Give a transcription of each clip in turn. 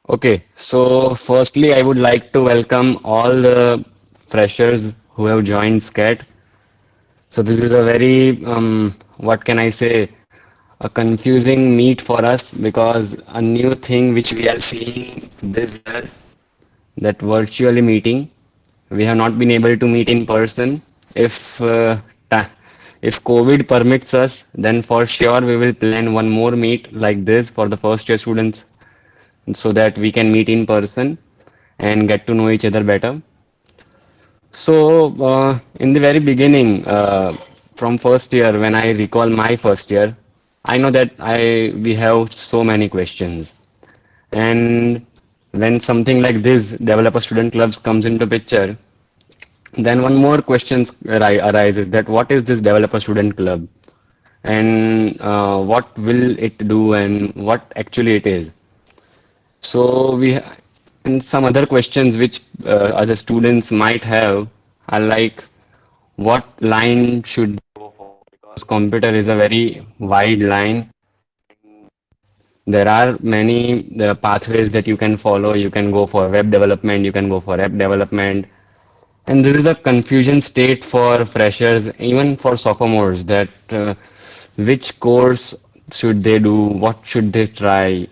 Okay, so firstly, I would like to welcome all the freshers who have joined SCET. So this is a very, what can I say, a confusing meet for us because a new thing which we are seeing this year, that virtually meeting, we have not been able to meet in person. If if COVID permits us, then for sure we will plan one more meet like this for the first year students so that we can meet in person and get to know each other better. So, in the very beginning, from first year, when I recall my first year, I know that we have so many questions. And when something like this, developer student clubs comes into picture, then one more question arises that what is this developer student club? And what will it do and what actually it is? So and some other questions which other students might have are like, what line should go for? Because computer is a very wide line. There are many pathways that you can follow. You can go for web development, you can go for app development. And this is the confusion state for freshers, even for sophomores, that which course should they do, what should they try.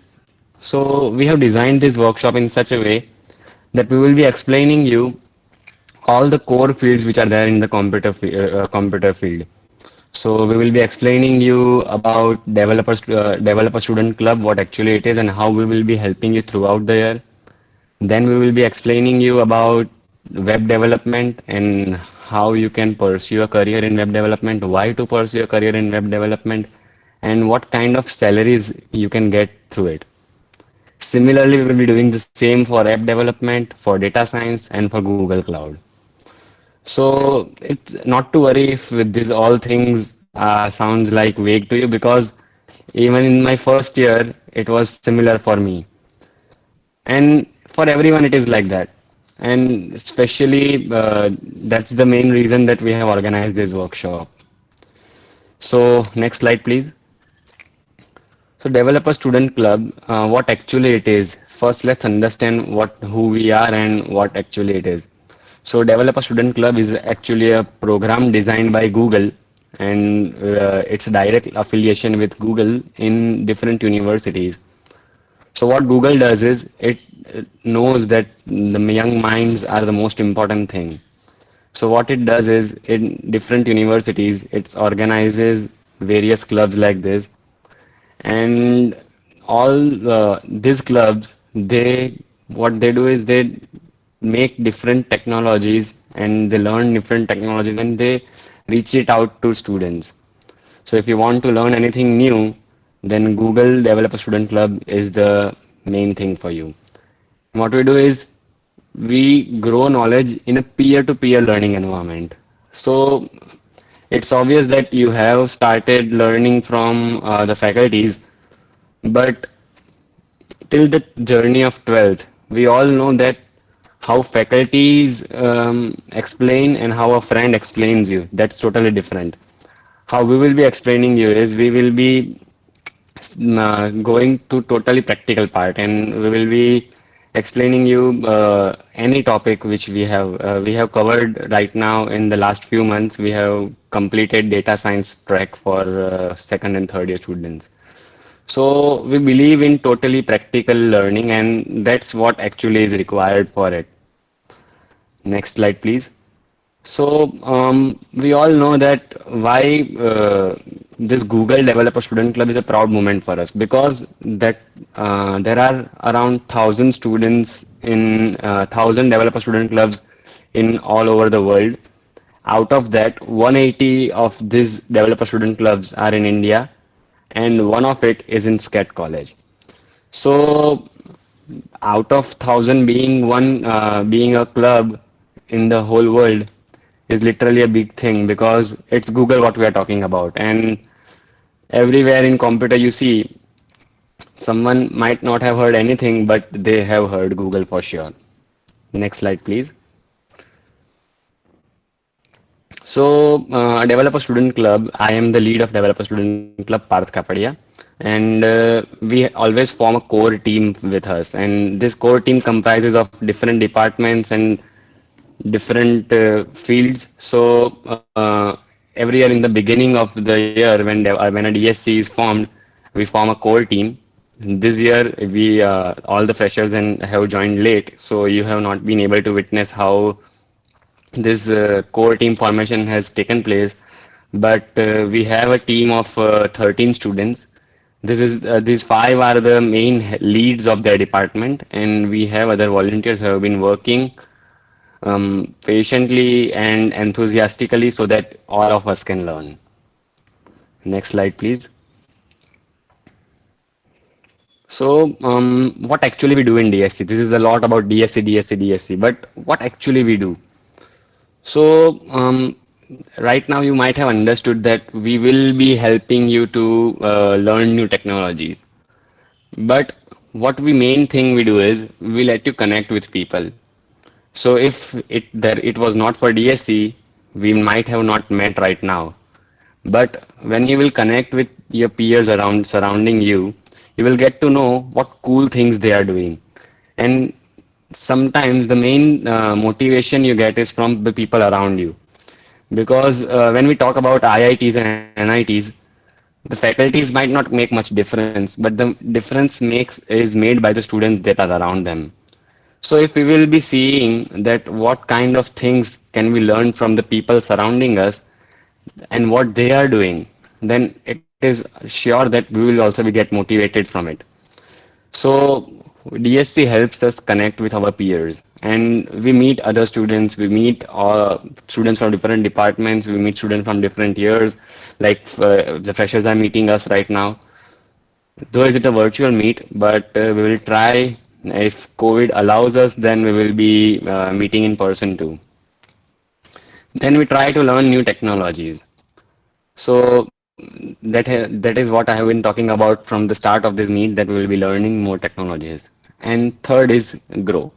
So we have designed this workshop in such a way that we will be explaining you all the core fields which are there in the computer field. So we will be explaining you about developer student club, what actually it is, and how we will be helping you throughout the year. Then we will be explaining you about web development and how you can pursue a career in web development, why to pursue a career in web development, and what kind of salaries you can get through it. Similarly, we will be doing the same for app development, for data science, and for Google Cloud. So it's not to worry if with these all things sounds like vague to you because even in my first year it was similar for me, and for everyone it is like that. And especially that's the main reason that we have organized this workshop. So next slide, please. So developer student club, what actually it is. First, let's understand what who we are and what actually it is. So developer student club is actually a program designed by Google, and it's a direct affiliation with Google in different universities. So what Google does is it knows that the young minds are the most important thing. So what it does is in different universities, it organizes various clubs like this, and all these clubs, they what they do is they make different technologies and they learn different technologies and they reach it out to students. So if you want to learn anything new, then Google Developer Student Club is the main thing for you. What we do is we grow knowledge in a peer-to-peer learning environment. So it's obvious that you have started learning from the faculties, but till the journey of 12th, we all know that how faculties explain and how a friend explains you, that's totally different. How we will be explaining you is we will be going to totally practical part and we will be explaining you any topic which we have covered right now. In the last few months we have completed data science track for second and third year students. So we believe in totally practical learning and that's what actually is required for it. Next slide, please. So we all know that why this Google Developer Student Club is a proud moment for us because that there are around 1,000 students in 1,000 developer student clubs in all over the world. Out of that, 180 of these developer student clubs are in India, and one of it is in SCET College. So out of 1,000 being one being a club in the whole world is literally a big thing because it's Google what we are talking about. And everywhere in computer you see someone might not have heard anything, but they have heard Google for sure. Next slide, please. So, Developer Student Club, I am the lead of Developer Student Club, Parth Kapadia. and we always form a core team with us, and this core team comprises of different departments and different fields. So every year in the beginning of the year when a DSC is formed, we form a core team. This year we all the freshers and have joined late, so you have not been able to witness how this core team formation has taken place. But we have a team of 13 students. These five are the main leads of their department, and we have other volunteers who have been working patiently and enthusiastically so that all of us can learn. Next slide, please. So, what actually we do in DSC? This is a lot about DSC, DSC, DSC, but what actually we do? So, right now you might have understood that we will be helping you to learn new technologies. But what we main thing we do is we let you connect with people. So if it was not for DSC, we might have not met right now. But when you will connect with your peers around surrounding you, you will get to know what cool things they are doing. And sometimes the main motivation you get is from the people around you. Because when we talk about IITs and NITs, the faculties might not make much difference, but the difference makes is made by the students that are around them. So if we will be seeing that what kind of things can we learn from the people surrounding us and what they are doing, then it is sure that we will also be get motivated from it. So DSC helps us connect with our peers, and we meet other students. We meet students from different departments. We meet students from different years. Like the freshers are meeting us right now. Though is it a virtual meet, but we will try. If COVID allows us, then we will be meeting in person too. Then we try to learn new technologies. So that is what I have been talking about from the start of this meet, that we will be learning more technologies. And third is grow.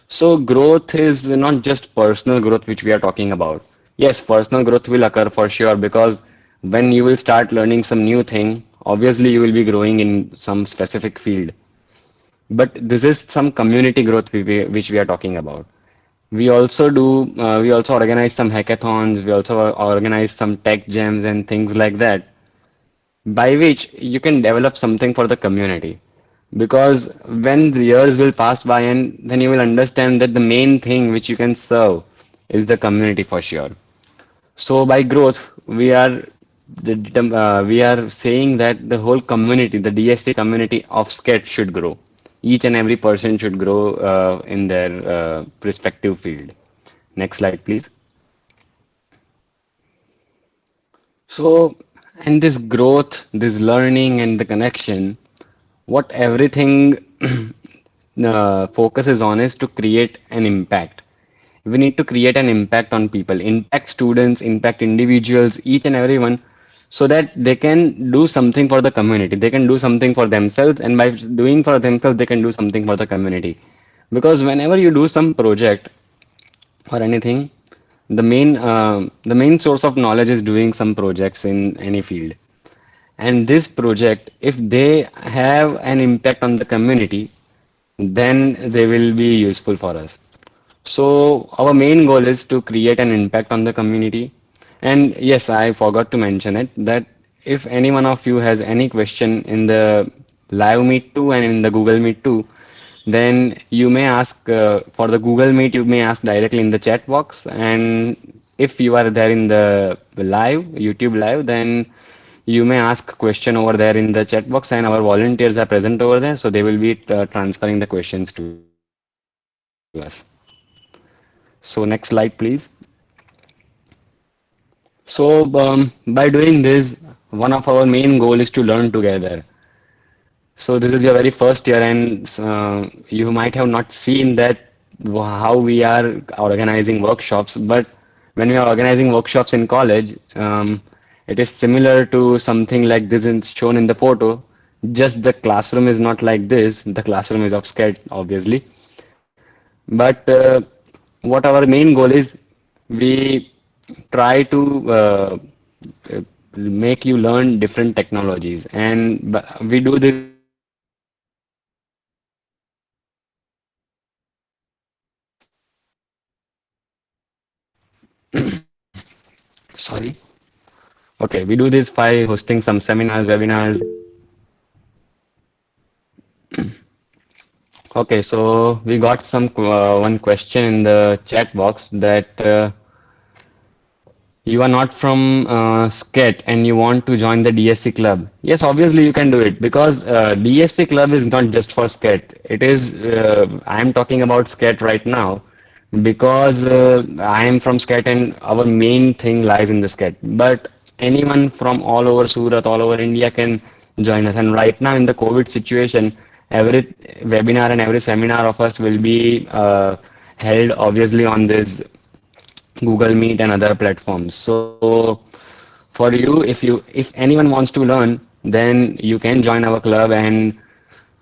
So growth is not just personal growth which we are talking about. Yes, personal growth will occur for sure, because when you will start learning some new thing, obviously you will be growing in some specific field. But this is some community growth which we are talking about. We also organize some hackathons, we also organize some tech jams and things like that, by which you can develop something for the community. Because when the years will pass by, and then you will understand that the main thing which you can serve is the community for sure. So by growth, we are saying that the whole community, the DSC community of SCET should grow. Each and every person should grow in their respective field. Next slide, please. So, and this growth, this learning, and the connection, what everything focuses on is to create an impact. We need to create an impact on people, impact students, impact individuals, each and everyone, so that they can do something for the community. They can do something for themselves, and by doing for themselves, they can do something for the community. Because whenever you do some project or anything, the main source of knowledge is doing some projects in any field. And this project, if they have an impact on the community, then they will be useful for us. So our main goal is to create an impact on the community. And yes, I forgot to mention it, that if any one of you has any question in the live meet too and in the Google Meet too, then you may ask for the Google Meet, you may ask directly in the chat box. And if you are there in the live, YouTube live, then you may ask question over there in the chat box, and our volunteers are present over there, so they will be transferring the questions to us. So next slide, please. So by doing this, one of our main goal is to learn together. So this is your very first year, and you might have not seen that how we are organizing workshops. But when we are organizing workshops in college, it is similar to something like this is shown in the photo. Just the classroom is not like this. The classroom is of SCET, obviously. But what our main goal is, we try to make you learn different technologies. And we do this by hosting some seminars, webinars, sorry. Okay, we do this by hosting some seminars, webinars. Okay, so we got some one question in the chat box that you are not from SCET and you want to join the DSC club. Yes, obviously you can do it because DSC club is not just for SCET. It is, I am talking about SCET right now because I am from SCET and our main thing lies in the SCET. But anyone from all over Surat, all over India can join us. And right now in the COVID situation, every webinar and every seminar of us will be held obviously on this Google Meet and other platforms. So for you, if anyone wants to learn, then you can join our club and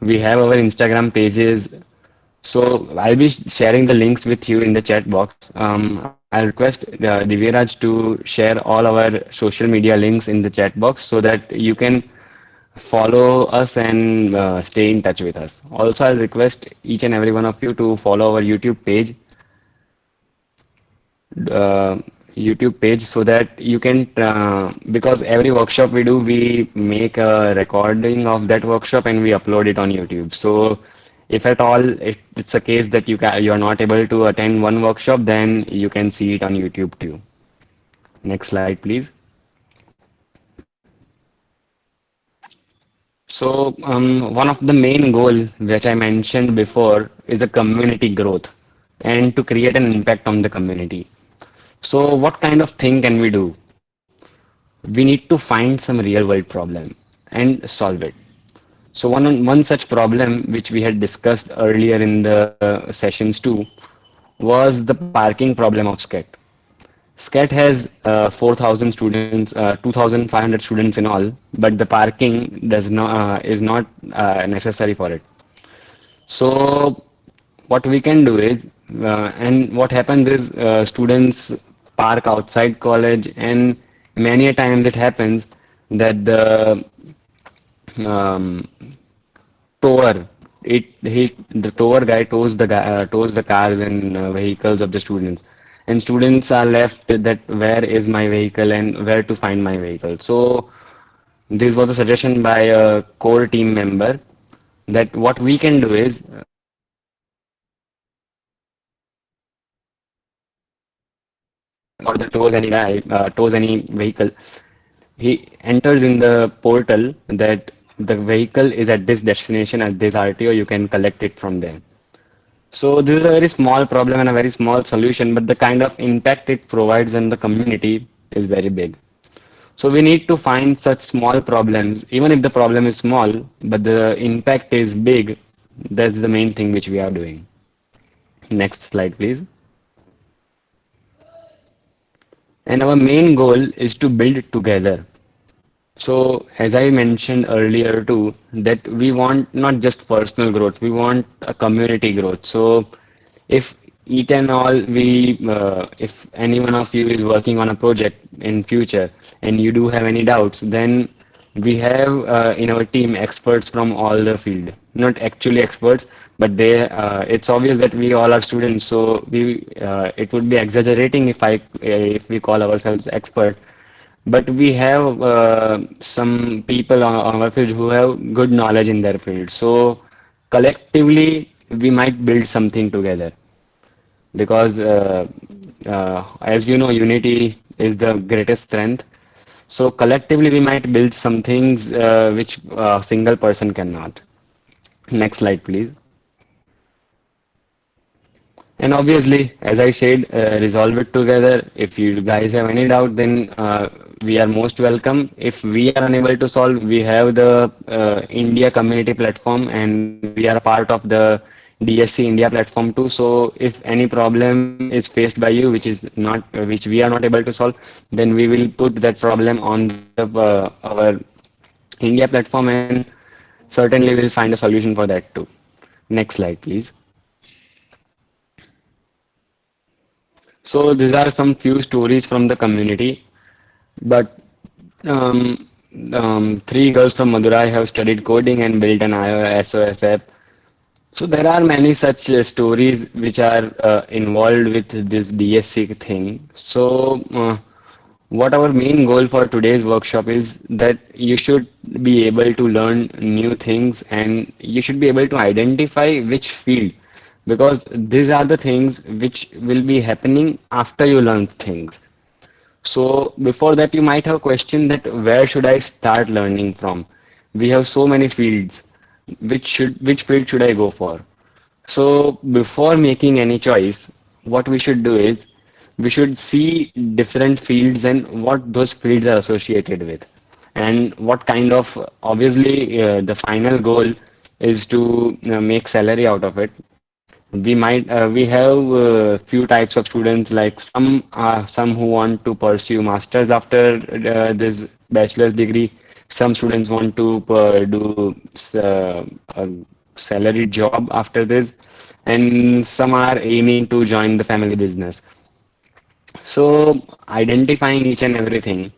we have our Instagram pages. So I'll be sharing the links with you in the chat box. I'll request Divyaraj to share all our social media links in the chat box so that you can follow us and stay in touch with us. Also, I'll request each and every one of you to follow our uh, YouTube page so that you can, because every workshop we do, we make a recording of that workshop and we upload it on YouTube. So if at all if it's a case that you're not able to attend one workshop, then you can see it on YouTube too. Next slide, please. So one of the main goal which I mentioned before is a community growth and to create an impact on the community. So what kind of thing can we do? We need to find some real world problem and solve it. So one such problem which we had discussed earlier in the sessions too was the parking problem of SCET. SCET has 4,000 students, 2,500 students in all, but the parking does not is not necessary for it. So what we can do is, and what happens is students park outside college, and many a times it happens that um, tower, the tower guy tows the cars and vehicles of the students, and students are left with that where is my vehicle and where to find my vehicle. So this was a suggestion by a core team member that what we can do is or the tows any vehicle, he enters in the portal that the vehicle is at this destination at this RTO, you can collect it from there. So this is a very small problem and a very small solution, but the kind of impact it provides in the community is very big. So we need to find such small problems, even if the problem is small, but the impact is big. That's the main thing which we are doing. Next slide, please. And our main goal is to build together. So, as I mentioned earlier too, that we want not just personal growth, we want a community growth. So, if each and all if any one of you is working on a project in future and you do have any doubts, then we have in our team experts from all the field. Not actually experts, but it's obvious that we all are students, so it would be exaggerating if we call ourselves expert, but we have some people on our field who have good knowledge in their field. So collectively, we might build something together because, as you know, unity is the greatest strength. So collectively, we might build some things which a single person cannot. Next slide, please. And obviously, as I said, resolve it together. If you guys have any doubt, then we are most welcome. If we are unable to solve, we have the India community platform and we are a part of the DSC India platform too. So if any problem is faced by you, which we are not able to solve, then we will put that problem on our India platform and certainly we'll find a solution for that too. Next slide, please. So these are some few stories from the community, but Um, Three girls from Madurai have studied coding and built an iOS app. So there are many such stories which are involved with this DSC thing. So what our main goal for today's workshop is that you should be able to learn new things and you should be able to identify which field, because these are the things which will be happening after you learn things. So before that, you might have a question that where should I start learning from? We have so many fields. Which field should I go for? So before making any choice, what we should do is we should see different fields and what those fields are associated with, and what kind of, obviously the final goal is to make salary out of it. We have few types of students, like some who want to pursue masters after this bachelor's degree. Some students want to do a salary job after this, and some are aiming to join the family business. So identifying each and everything,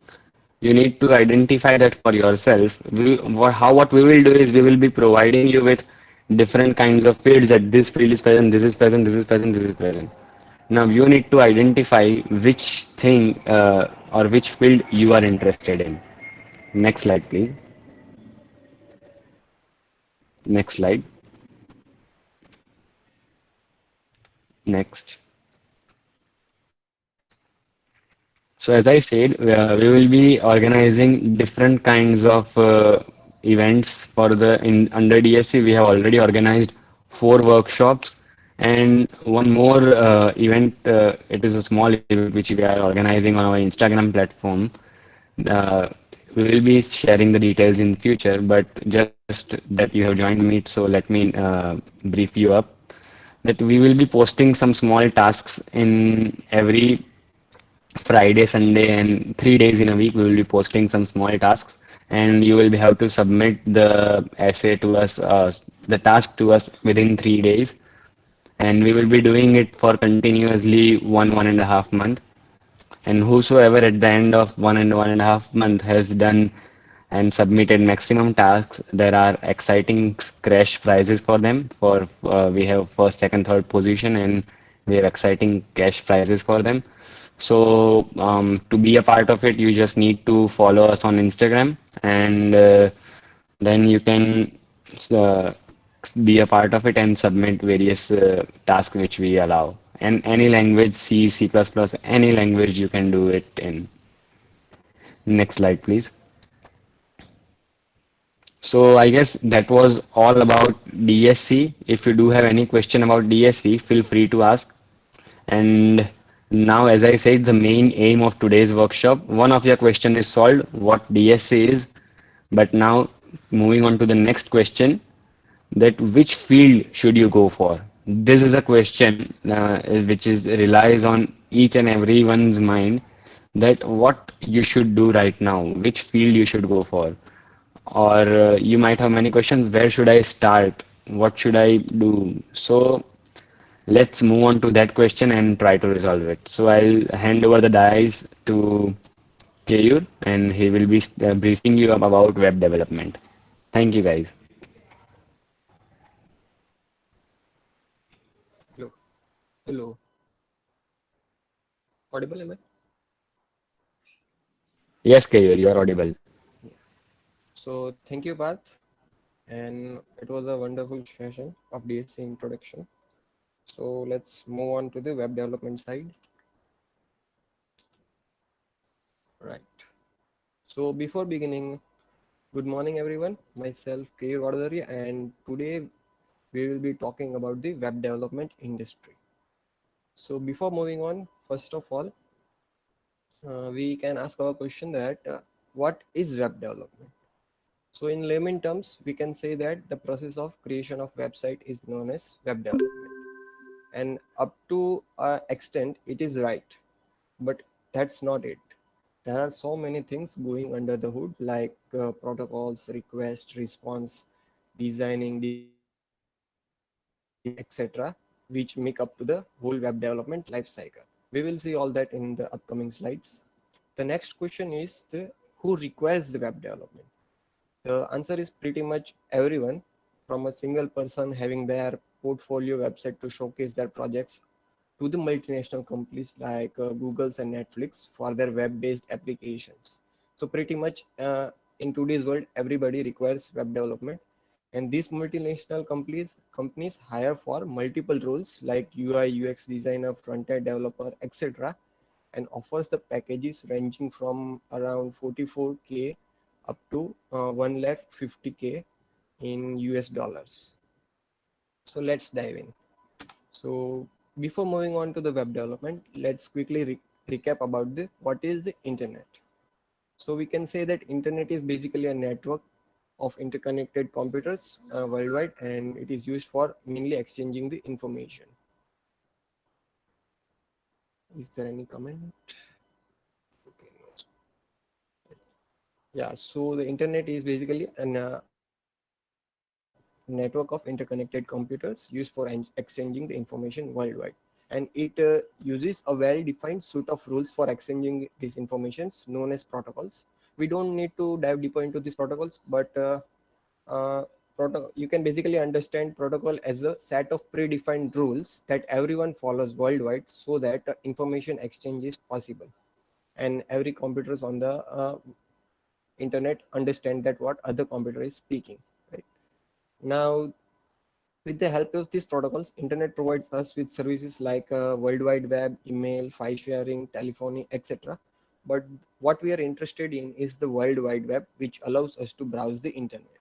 you need to identify that for yourself. What we will do is we will be providing you with different kinds of fields, that this field is present, this is present, this is present, this is present. Now you need to identify which thing or which field you are interested in. Next slide, please. Next slide. Next. So as I said, we will be organizing different kinds of events for the in under DSC. We have already organized four workshops and one more event. It is a small event which we are organizing on our Instagram platform. Uh, we will be sharing the details in future, but just that you have joined the meet, so let me brief you up that we will be posting some small tasks in every Friday, Sunday, and 3 days in a week. We will be posting some small tasks, and you will be have to submit the essay to us, the task to us within 3 days, and we will be doing it for continuously 1.5 month. And whosoever at the end of 1.5 month has done and submitted maximum tasks, there are exciting crash prizes for them. For we have first, second, third position, and we have exciting cash prizes for them. So to be a part of it, you just need to follow us on Instagram, and then you can uh, be a part of it and submit various tasks which we allow. And any language, C, C++, any language you can do it in. Next slide, please. So I guess that was all about DSC. If you do have any question about DSC, feel free to ask. And now, as I said, the main aim of today's workshop, one of your question is solved, what DSC is. But now, moving on to the next question, that which field should you go for? This is a question which is relies on each and everyone's mind, that what you should do right now, which field you should go for. Or you might have many questions, where should I start? What should I do? So let's move on to that question and try to resolve it. So I'll hand over the dice to Keyur, and he will be briefing you about web development. Thank you, guys. Hello. Hello. Audible, am I? Yes, Keyur, you are audible. Yeah. So thank you, Parth. And it was a wonderful session of DSC introduction. So let's move on to the web development side. Right. So before beginning, good morning everyone. Myself K. Vadadari, and today we will be talking about the web development industry. So before moving on, first of all, we can ask our question that what is web development? So in layman terms, we can say that the process of creation of website is known as web development. And up to an extent, it is right, but that's not it. There are so many things going under the hood, like protocols, request, response, designing, deployment, etc., which make up to the whole web development lifecycle. We will see all that in the upcoming slides. The next question is who requires the web development? The answer is pretty much everyone, from a single person having their portfolio website to showcase their projects to the multinational companies like Google's and Netflix for their web-based applications. So pretty much in today's world, everybody requires web development, and these multinational companies hire for multiple roles like UI, UX designer, front-end developer, etc., and offers the packages ranging from around 44K up to 1 lakh 50K in US dollars. So let's dive in. So before moving on to the web development, let's quickly recap about the what is the internet. So we can say that internet is basically a network of interconnected computers worldwide, and it is used for mainly exchanging the information. Is there any comment? Okay. Yeah, so the internet is basically an network of interconnected computers used for exchanging the information worldwide. And it uses a well-defined suite of rules for exchanging these informations known as protocols. We don't need to dive deeper into these protocols, but you can basically understand protocol as a set of predefined rules that everyone follows worldwide so that information exchange is possible. And every computers on the internet understand that what other computer is speaking, right? Now, with the help of these protocols, internet provides us with services like world wide web, email, file sharing, telephony, etc. But what we are interested in is the world wide web, which allows us to browse the internet.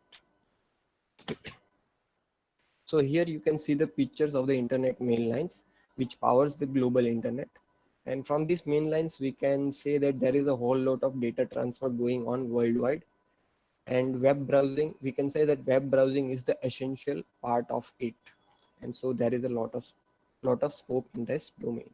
So here you can see the pictures of the internet main lines, which powers the global internet. And from these main lines, we can say that there is a whole lot of data transfer going on worldwide. And web browsing, we can say that web browsing is the essential part of it. And so there is a lot of scope in this domain.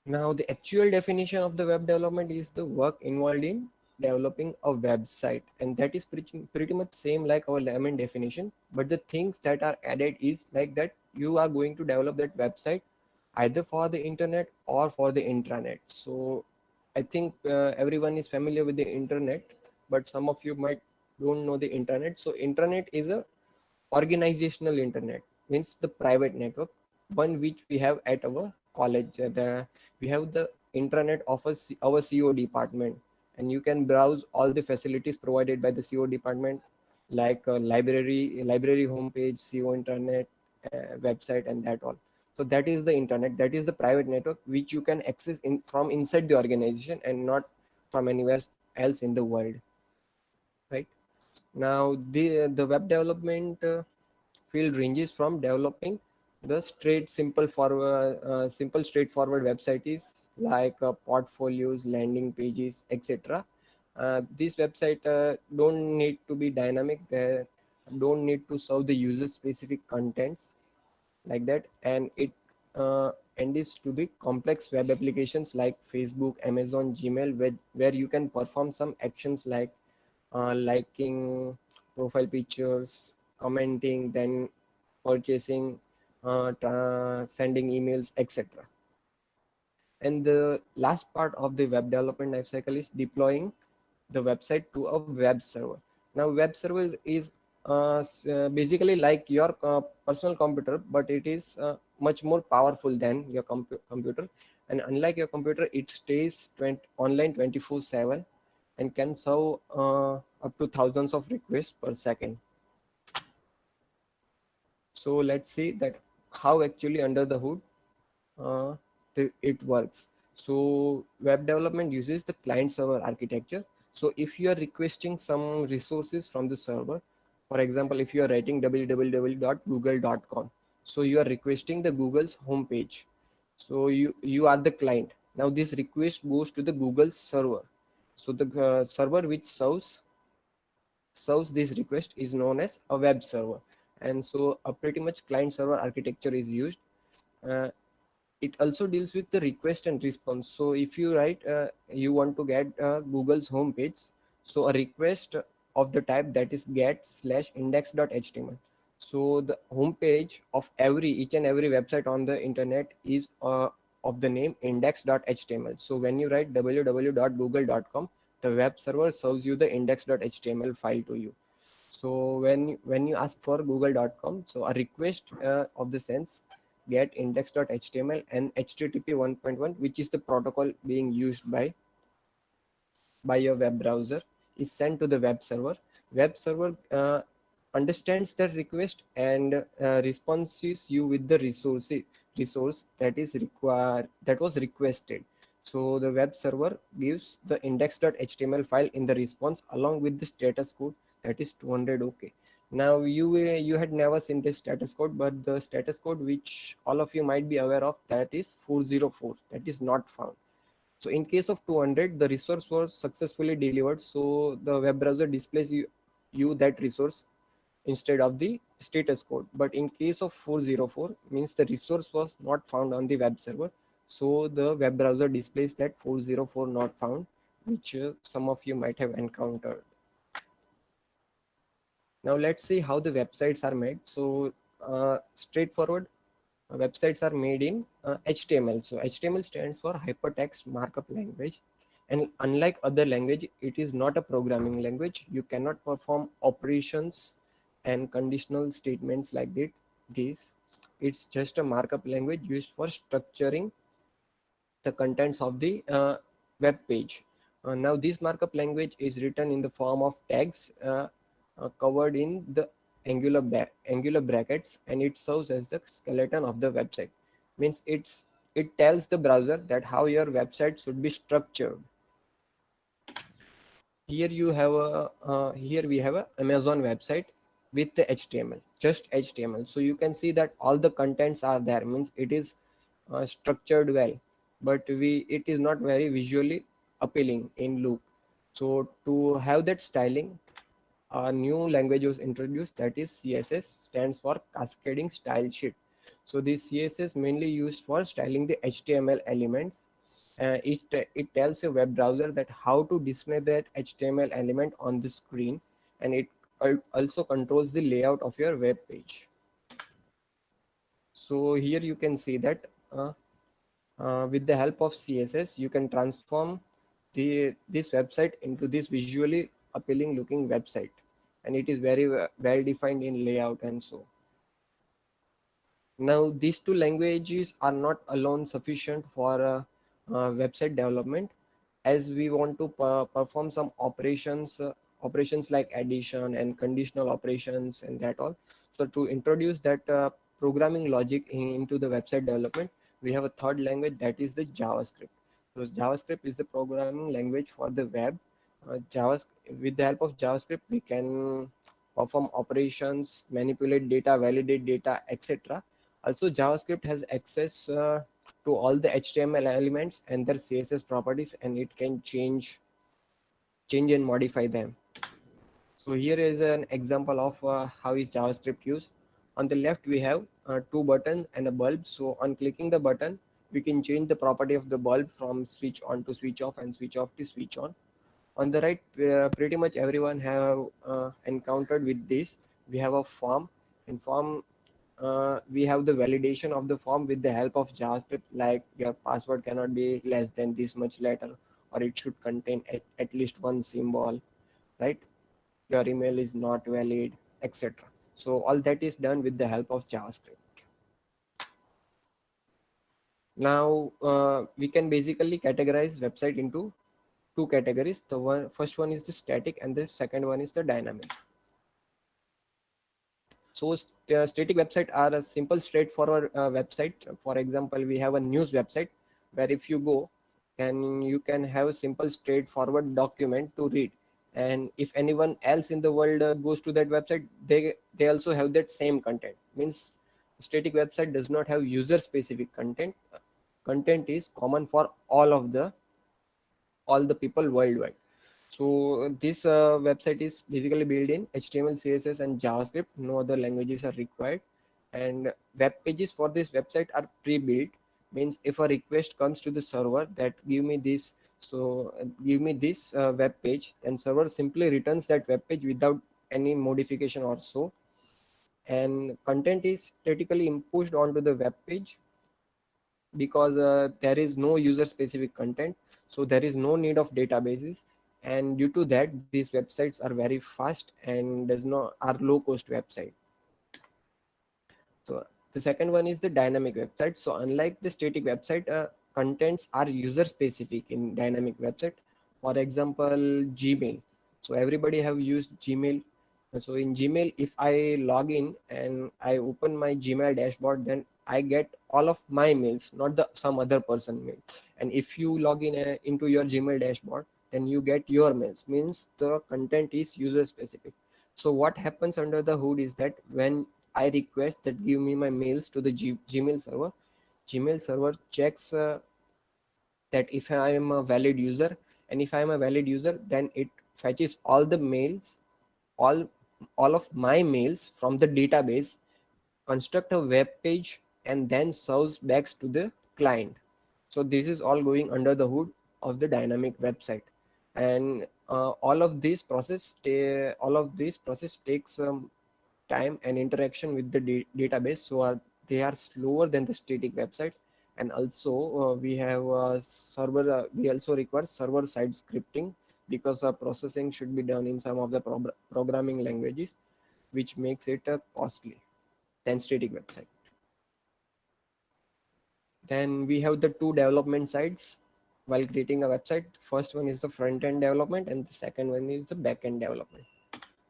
Now, the actual definition of the web development is the work involved in developing a website, and that is pretty much same like our layman definition. But the things that are added is like that you are going to develop that website either for the internet or for the intranet. So I think everyone is familiar with the internet, but some of you might don't know the intranet. So intranet is a organizational internet, means the private network, one which we have at our college. We have the intranet of our CO department, and you can browse all the facilities provided by the CO department, like library homepage, CO internet website, and that all. So that is the internet, that is the private network which you can access from inside the organization and not from anywhere else in the world, right? Now the web development field ranges from developing the simple straightforward websites like portfolios, landing pages, etc. This website don't need to be dynamic, they don't need to serve the user specific contents like that, and it and is to the complex web applications like Facebook, Amazon, Gmail, where you can perform some actions like liking profile pictures, commenting, then purchasing, sending emails, etc. And the last part of the web development lifecycle is deploying the website to a web server. Now, web server is basically like your personal computer, but it is much more powerful than your computer. And unlike your computer, it stays online 24/7 and can serve up to thousands of requests per second. So let's see that how actually under the hood uh, it works. So web development uses the client server architecture. So if you are requesting some resources from the server, for example, if you are writing www.google.com, so you are requesting the Google's homepage. So you are the client. Now this request goes to the Google server. So the server which serves this request is known as a web server. And so a pretty much client server architecture is used. Uh, it also deals with the request and response. So if you write you want to get Google's homepage, so a request of the type that is get/index.html. So the homepage of each and every website on the internet is of the name index.html. So when you write www.google.com, the web server serves you the index.html file to you. So when you ask for google.com, so a request of the sense get index.html and http 1.1, which is the protocol being used by your web browser, is sent to the web server. Web server understands the request and responses you with the resource that is required, that was requested. So the web server gives the index.html file in the response along with the status code, that is 200 OK. Now you had never seen this status code, but the status code which all of you might be aware of, that is 404, that is not found. So in case of 200, the resource was successfully delivered. So the web browser displays you that resource instead of the status code. But in case of 404, means the resource was not found on the web server. So the web browser displays that 404 not found, which some of you might have encountered. Now let's see how the websites are made. So straightforward, websites are made in HTML. So HTML stands for hypertext markup language. And unlike other language, it is not a programming language. You cannot perform operations and conditional statements like that. This, it's just a markup language used for structuring the contents of the web page. Now this markup language is written in the form of tags covered in the angular brackets, and it serves as the skeleton of the website. Means it tells the browser that how your website should be structured. Here you have a here we have a Amazon website with the HTML, just HTML. So you can see that all the contents are there. Means it is structured well, but it is not very visually appealing in look. So to have that styling, a new language was introduced, that is CSS, stands for cascading style sheet. So this CSS mainly used for styling the HTML elements. It tells a web browser that how to display that HTML element on the screen, and it also controls the layout of your web page. So here you can see that with the help of CSS, you can transform this website into this visually appealing looking website, and it is very well defined in layout and so. Now these two languages are not alone sufficient for website development, as we want to perform some operations like addition and conditional operations and that all. So to introduce that programming logic into the website development, we have a third language, that is the JavaScript. So JavaScript is the programming language for the web. With the help of JavaScript, we can perform operations, manipulate data, validate data, etc. Also JavaScript has access to all the HTML elements and their CSS properties, and it can change and modify them. So here is an example of how is JavaScript used. On the left we have two buttons and a bulb. So on clicking the button, we can change the property of the bulb from switch on to switch off and switch off to switch on. On the right, pretty much everyone have encountered with this. We have a form. In form, we have the validation of the form with the help of JavaScript, like your password cannot be less than this much letter, or it should contain at least one symbol, right? Your email is not valid, etc. So all that is done with the help of JavaScript. Now we can basically categorize website into two categories. First one is the static, and the second one is the dynamic. So static website are a simple straightforward website. For example, we have a news website where if you go, then you can have a simple straightforward document to read, and if anyone else in the world goes to that website, they also have that same content. Means static website does not have user specific content. Content is common for all the people worldwide. So this website is basically built in HTML, CSS, and JavaScript. No other languages are required. And web pages for this website are pre-built. Means if a request comes to the server that give me this, so give me this web page, then server simply returns that web page without any modification or so. And content is statically pushed onto the web page, because there is no user specific content, so there is no need of databases, and due to that these websites are very fast and does not are low cost website. So the second one is the dynamic website. So unlike the static website, contents are user specific in dynamic website. For example, Gmail. So everybody have used Gmail. So in Gmail, if I log in and I open my Gmail dashboard, then I get all of my mails, not the some other person mail. And if you log in into your Gmail dashboard, then you get your mails. Means the content is user specific. So what happens under the hood is that when I request that give me my mails to the Gmail server. Gmail server checks that if I am a valid user, and if I am a valid user, then it fetches all the mails, all all of my mails from the database, construct a web page, and then serves back to the client. So this is all going under the hood of the dynamic website, and all of this process takes time and interaction with the database, so they are slower than the static website. And also we have server we also require server side scripting, because processing should be done in some of the programming languages, which makes it costly than static website. Then we have the two development sides while creating a website. First one is the front end development, and the second one is the back end development.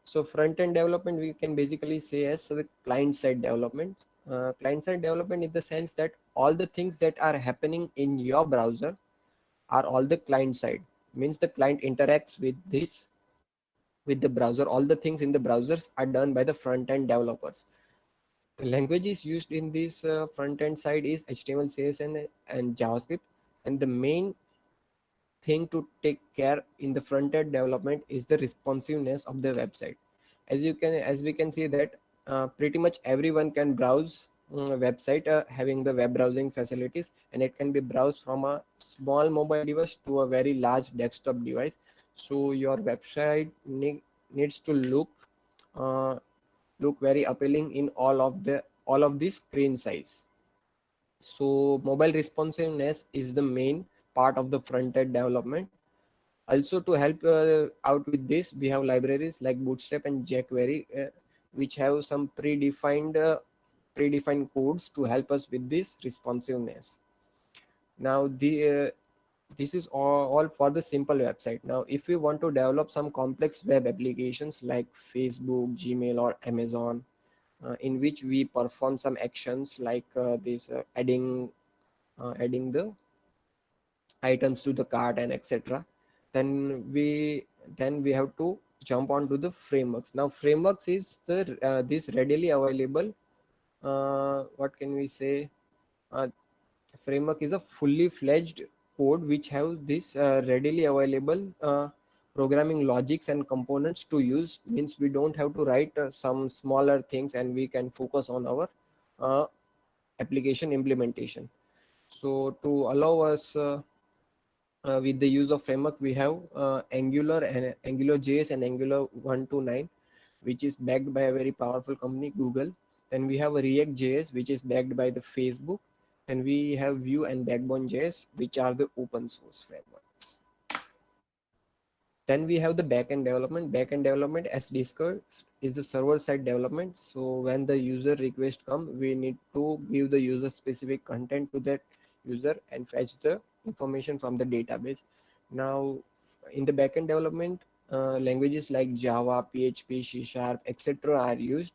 So front end development we can basically say as the client side development. Client side development in the sense that all the things that are happening in your browser are all the client side. Means the client interacts with this with the browser. All the things in the browsers are done by the front end developers. The languages used in this front end side is HTML, CSS, and JavaScript. And the main thing to take care in the front end development is the responsiveness of the website. As we can see that pretty much everyone can browse a website having the web browsing facilities, and it can be browsed from a small mobile device to a very large desktop device. So your website needs to uh, look very appealing in all of the screen size. So mobile responsiveness is the main part of the front end development. Also, to help out with this, we have libraries like Bootstrap and jQuery, which have some predefined codes to help us with this responsiveness. Now, this is all for the simple website. Now, if we want to develop some complex web applications like Facebook, Gmail, or Amazon, in which we perform some actions like adding the items to the cart and etc., then we have to jump onto the frameworks. Now frameworks is the this readily available, what can we say, uh, framework is a fully fledged code which have this readily available programming logics and components to use. Means we don't have to write some smaller things, and we can focus on our uh, application implementation. So to allow us with the use of framework, we have Angular and Angular JS and Angular 129, which is backed by a very powerful company, Google. Then we have a React JS, which is backed by the Facebook. And we have Vue and Backbone JS, which are the open source frameworks. Then we have the backend development. Backend development, as discussed, is the server side development. So when the user request come, we need to give the user specific content to that user and fetch the information from the database. Now, in the backend development, languages like Java, PHP, C Sharp, etc. are used.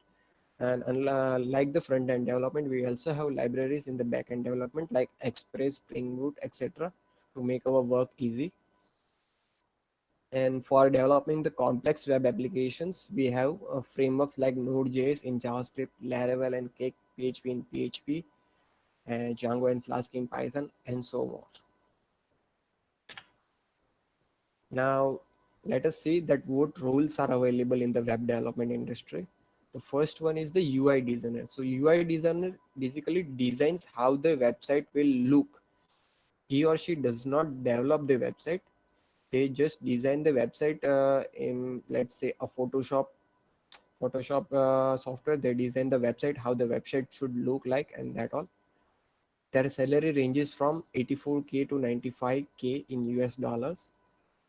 And like the front end development, we also have libraries in the backend development like Express, Spring Boot, etc. to make our work easy. And for developing the complex web applications, we have frameworks like Node.js in JavaScript, Laravel and Cake PHP in PHP, and Django and Flask in Python, and so on. Now, let us see that what roles are available in the web development industry. The first one is the UI designer. So UI designer basically designs how the website will look. He or she does not develop the website. They just design the website in, let's say, a Photoshop software. They design the website, how the website should look like, and that all. Their salary ranges from 84K to 95K in US dollars.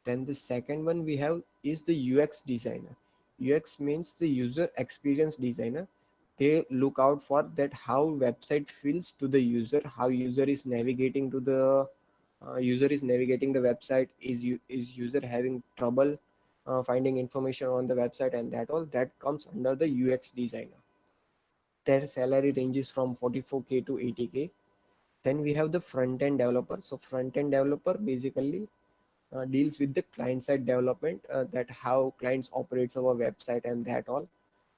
Then the second one we have is the UX designer. UX means the user experience designer. They look out for that how website feels to the user, how user is navigating to the website. Is user having trouble finding information on the website, and that all that comes under the UX designer. Their salary ranges from 44K to 80K. Then we have the front end developer. So front end developer basically deals with the client side development, that how clients operates our website and that all,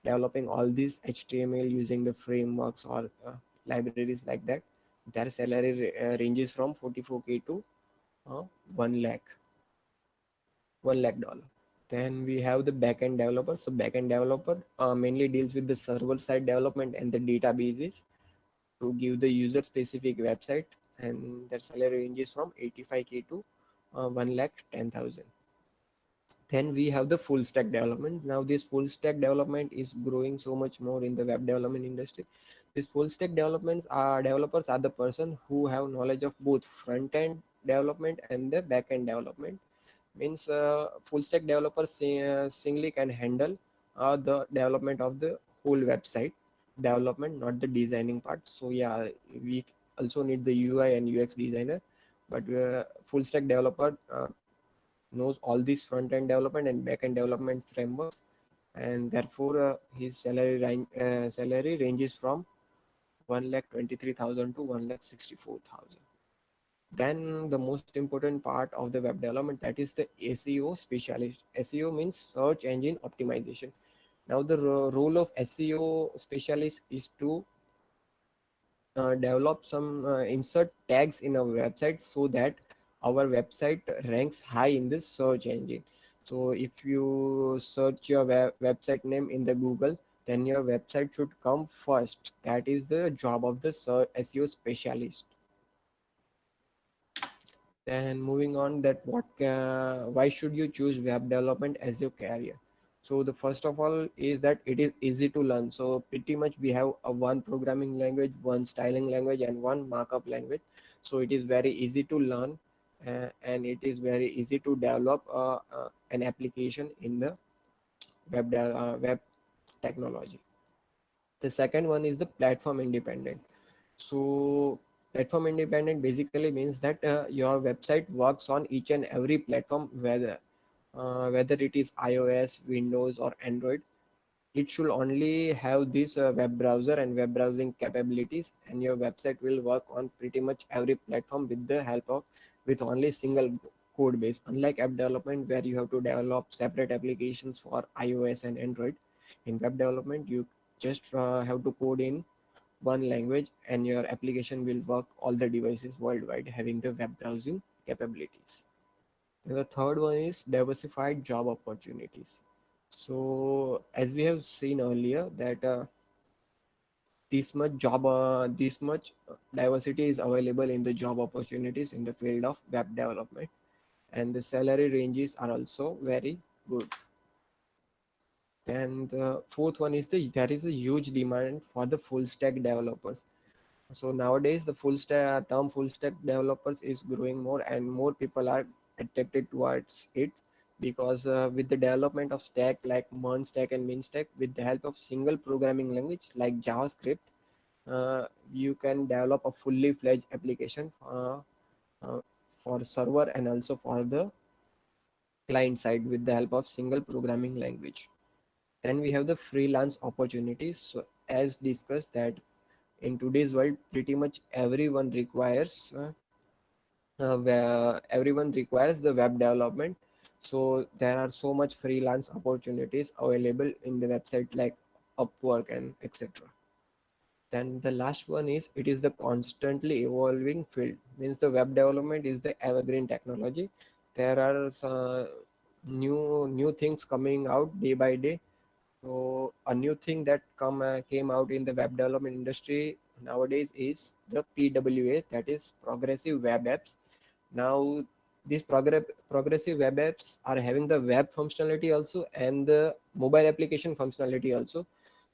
developing all these HTML using the frameworks or libraries like that. Their salary ranges from 44K to uh, 1 lakh, 1 lakh dollar. Then we have the backend developer. So backend developer mainly deals with the server side development and the databases to give the user specific website, and their salary ranges from 85K to 1 lakh 10,000. Then we have the full stack development. Now this full stack development is growing so much more in the web development industry. This full stack developers are the person who have knowledge of both front end development and the back end development. Means full stack developers singly can handle the development of the whole website development, not the designing part. So yeah, we also need the UI and UX designer, but full stack developer knows all these front end development and back end development frameworks, and therefore his salary ranges from 1,23,000 to 1,64,000. Then the most important part of the web development, that is the SEO specialist. SEO means search engine optimization. Now the role of SEO specialist is to develop some insert tags in our website so that our website ranks high in the search engine. So if you search your website name in the Google, then your website should come first. That is the job of the SEO specialist. Then moving on, that why should you choose web development as your career? So the first of all is that it is easy to learn. So pretty much we have a one programming language, one styling language, and one markup language. So it is very easy to learn, and it is very easy to develop an application in the web technology. The second one is the platform independent. So platform independent basically means that your website works on each and every platform, whether it is iOS, Windows, or Android. It should only have this web browser and web browsing capabilities, and your website will work on pretty much every platform with the help of with only single code base. Unlike app development where you have to develop separate applications for iOS and Android, in web development you just have to code in one language and your application will work all the devices worldwide having the web browsing capabilities. And the third one is diversified job opportunities. So as we have seen earlier that this much diversity is available in the job opportunities in the field of web development, and the salary ranges are also very good. And the fourth one is there is a huge demand for the full stack developers. So nowadays the full stack developers is growing more, and more people are attracted towards it, because with the development of stack like MERN stack and min stack, with the help of single programming language like JavaScript, you can develop a fully fledged application uh, for server and also for the client side with the help of single programming language. Then we have the freelance opportunities. So as discussed that in today's world pretty much everyone requires the web development. So there are so much freelance opportunities available in the website like Upwork and etc. Then the last one is it is the constantly evolving field. Means the web development is the evergreen technology. There are new things coming out day by day. So a new thing that came out in the web development industry nowadays is the PWA, that is progressive web apps. Now these progressive web apps are having the web functionality also and the mobile application functionality also.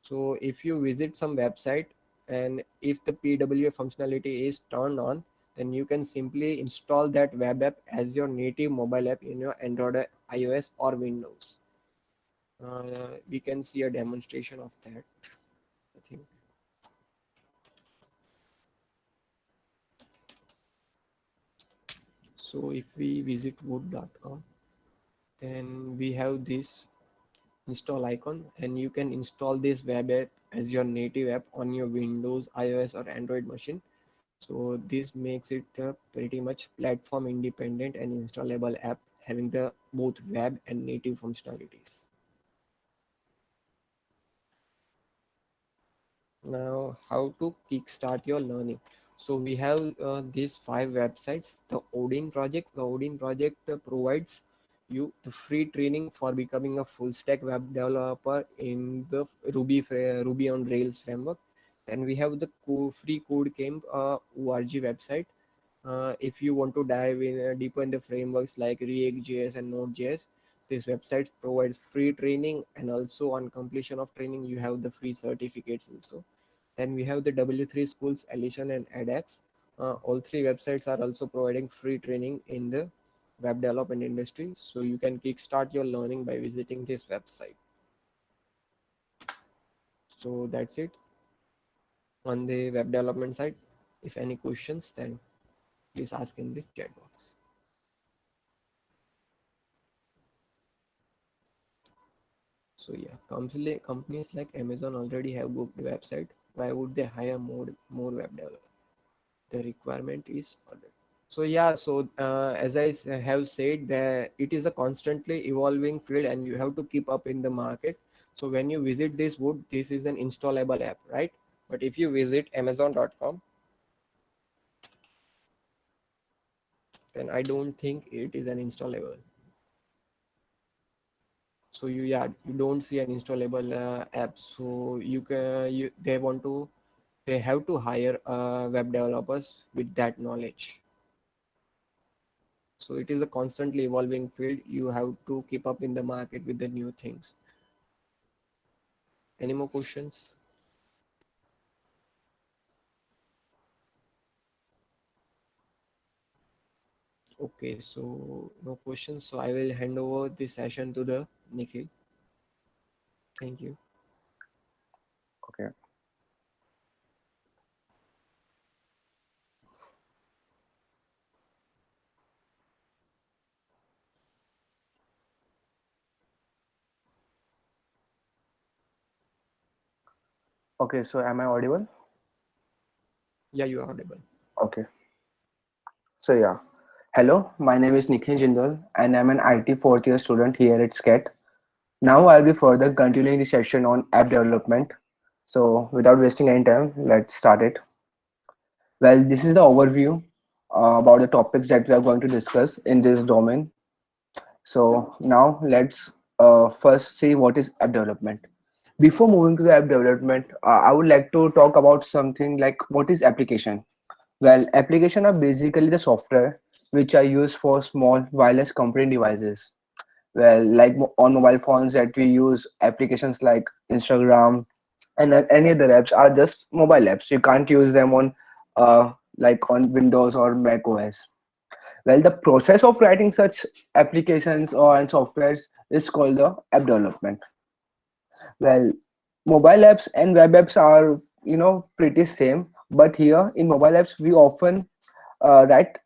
So if you visit some website, And if the PWA functionality is turned on, then you can simply install that web app as your native mobile app in your Android, iOS, or Windows. We can see a demonstration of that, I think. So if we visit wood.com, then we have this install icon, and you can install this web app as your native app on your Windows, iOS, or Android machine. So this makes it pretty much platform independent and installable app having the both web and native functionalities. Now, how to kickstart your learning? So we have these 5 websites. The Odin project provides you the free training for becoming a full stack web developer in the Ruby on Rails framework. Then we have the free code camp org website. If you want to dive in deeper in the frameworks like React JS and Node.js, this website provides free training, and also on completion of training you have the free certificates also. Then we have the W3 schools, Alison and edX. All 3 websites are also providing free training in the web development industry, so you can kickstart your learning by visiting this website. So that's it on the web development side. If any questions, then please ask in the chat box. So yeah, companies like Amazon already have booked website. Why would they hire more web developers? The requirement is already. So yeah, so as I have said, that it is a constantly evolving field, and you have to keep up in the market. So when you visit this wood, this is an installable app, right? But if you visit Amazon.com, then I don't think it is an installable. So you don't see an installable app. So they have to hire web developers with that knowledge. So it is a constantly evolving field. You have to keep up in the market with the new things. Any more questions? Okay, so no questions. So I will hand over the session to the Nikhil. Thank you. Okay. Okay, so am I audible? Yeah, you are audible. Okay. So yeah. Hello, my name is Nikhil Jindal and I'm an IT fourth year student here at SCET. Now I'll be further continuing the session on app development. So without wasting any time, let's start it. Well, this is the overview about the topics that we are going to discuss in this domain. So now let's first see what is app development. Before moving to the app development, I would like to talk about something like what is application. Well, application are basically the software which are used for small wireless computing devices. Well, like on mobile phones that we use applications like Instagram and any other apps are just mobile apps. You can't use them on like on Windows or Mac OS. Well, the process of writing such applications or and softwares is called the app development. Well, mobile apps and web apps are pretty same, but here in mobile apps we often write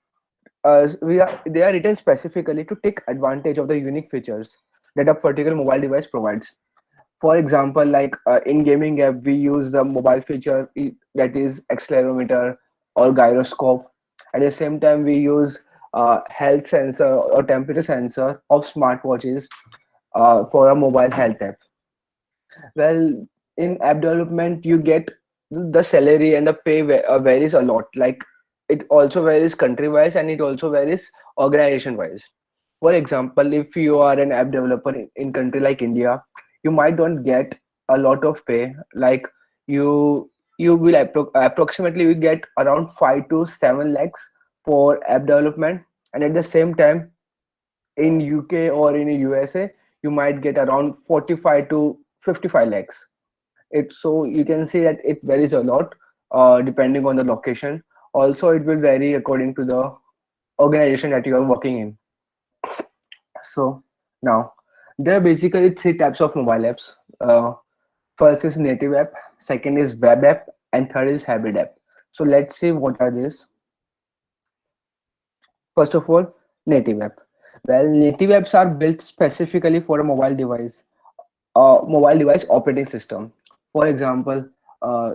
they are written specifically to take advantage of the unique features that a particular mobile device provides. For example, like in gaming app, we use the mobile feature that is accelerometer or gyroscope. At the same time, we use health sensor or temperature sensor of smartwatches for a mobile health app. Well, in app development, you get the salary and the pay varies a lot. Like it also varies country wise and it also varies organization wise. For example, if you are an app developer in country like India, you might not get a lot of pay. Like you you will approximately you get around 5 to 7 lakhs for app development, and at the same time in UK or in USA, you might get around 45 to 55 lakhs. It so you can see that it varies a lot. depending on the location. Also, it will vary according to the organization that you are working in. So now there are basically three types of mobile apps. First is native app, second is web app, and third is hybrid app. So let's see what are these. First of all, native app. Well, native apps are built specifically for a mobile device operating system. For example, uh,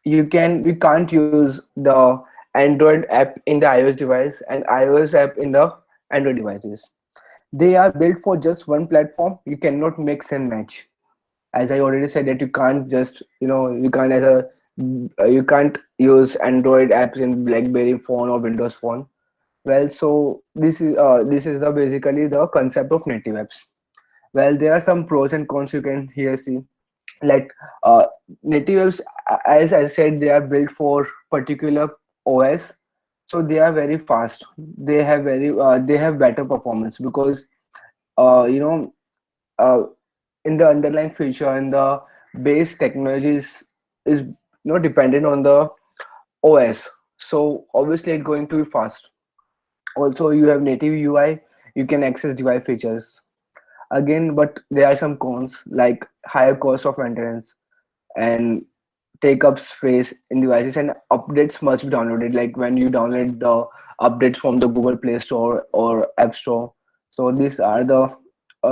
you can't use the Android app in the iOS device and iOS app in the Android devices. They are built for just one platform. You cannot mix and match. As I already said that you can't just you can't you can't use Android apps in BlackBerry phone or Windows phone. Well, so this is the basically the concept of native apps. Well, there are some pros and cons you can here see. Like native apps, as I said, they are built for particular OS, so they are very fast. They have better performance because uh, you know uh, in the underlying feature and the base technologies is dependent on the OS. So obviously it's going to be fast. Also, you have native UI, you can access device features. Again, but there are some cons like higher cost of maintenance and take up space in devices, and updates must be downloaded like when you download the updates from the Google Play Store or App Store. So these are the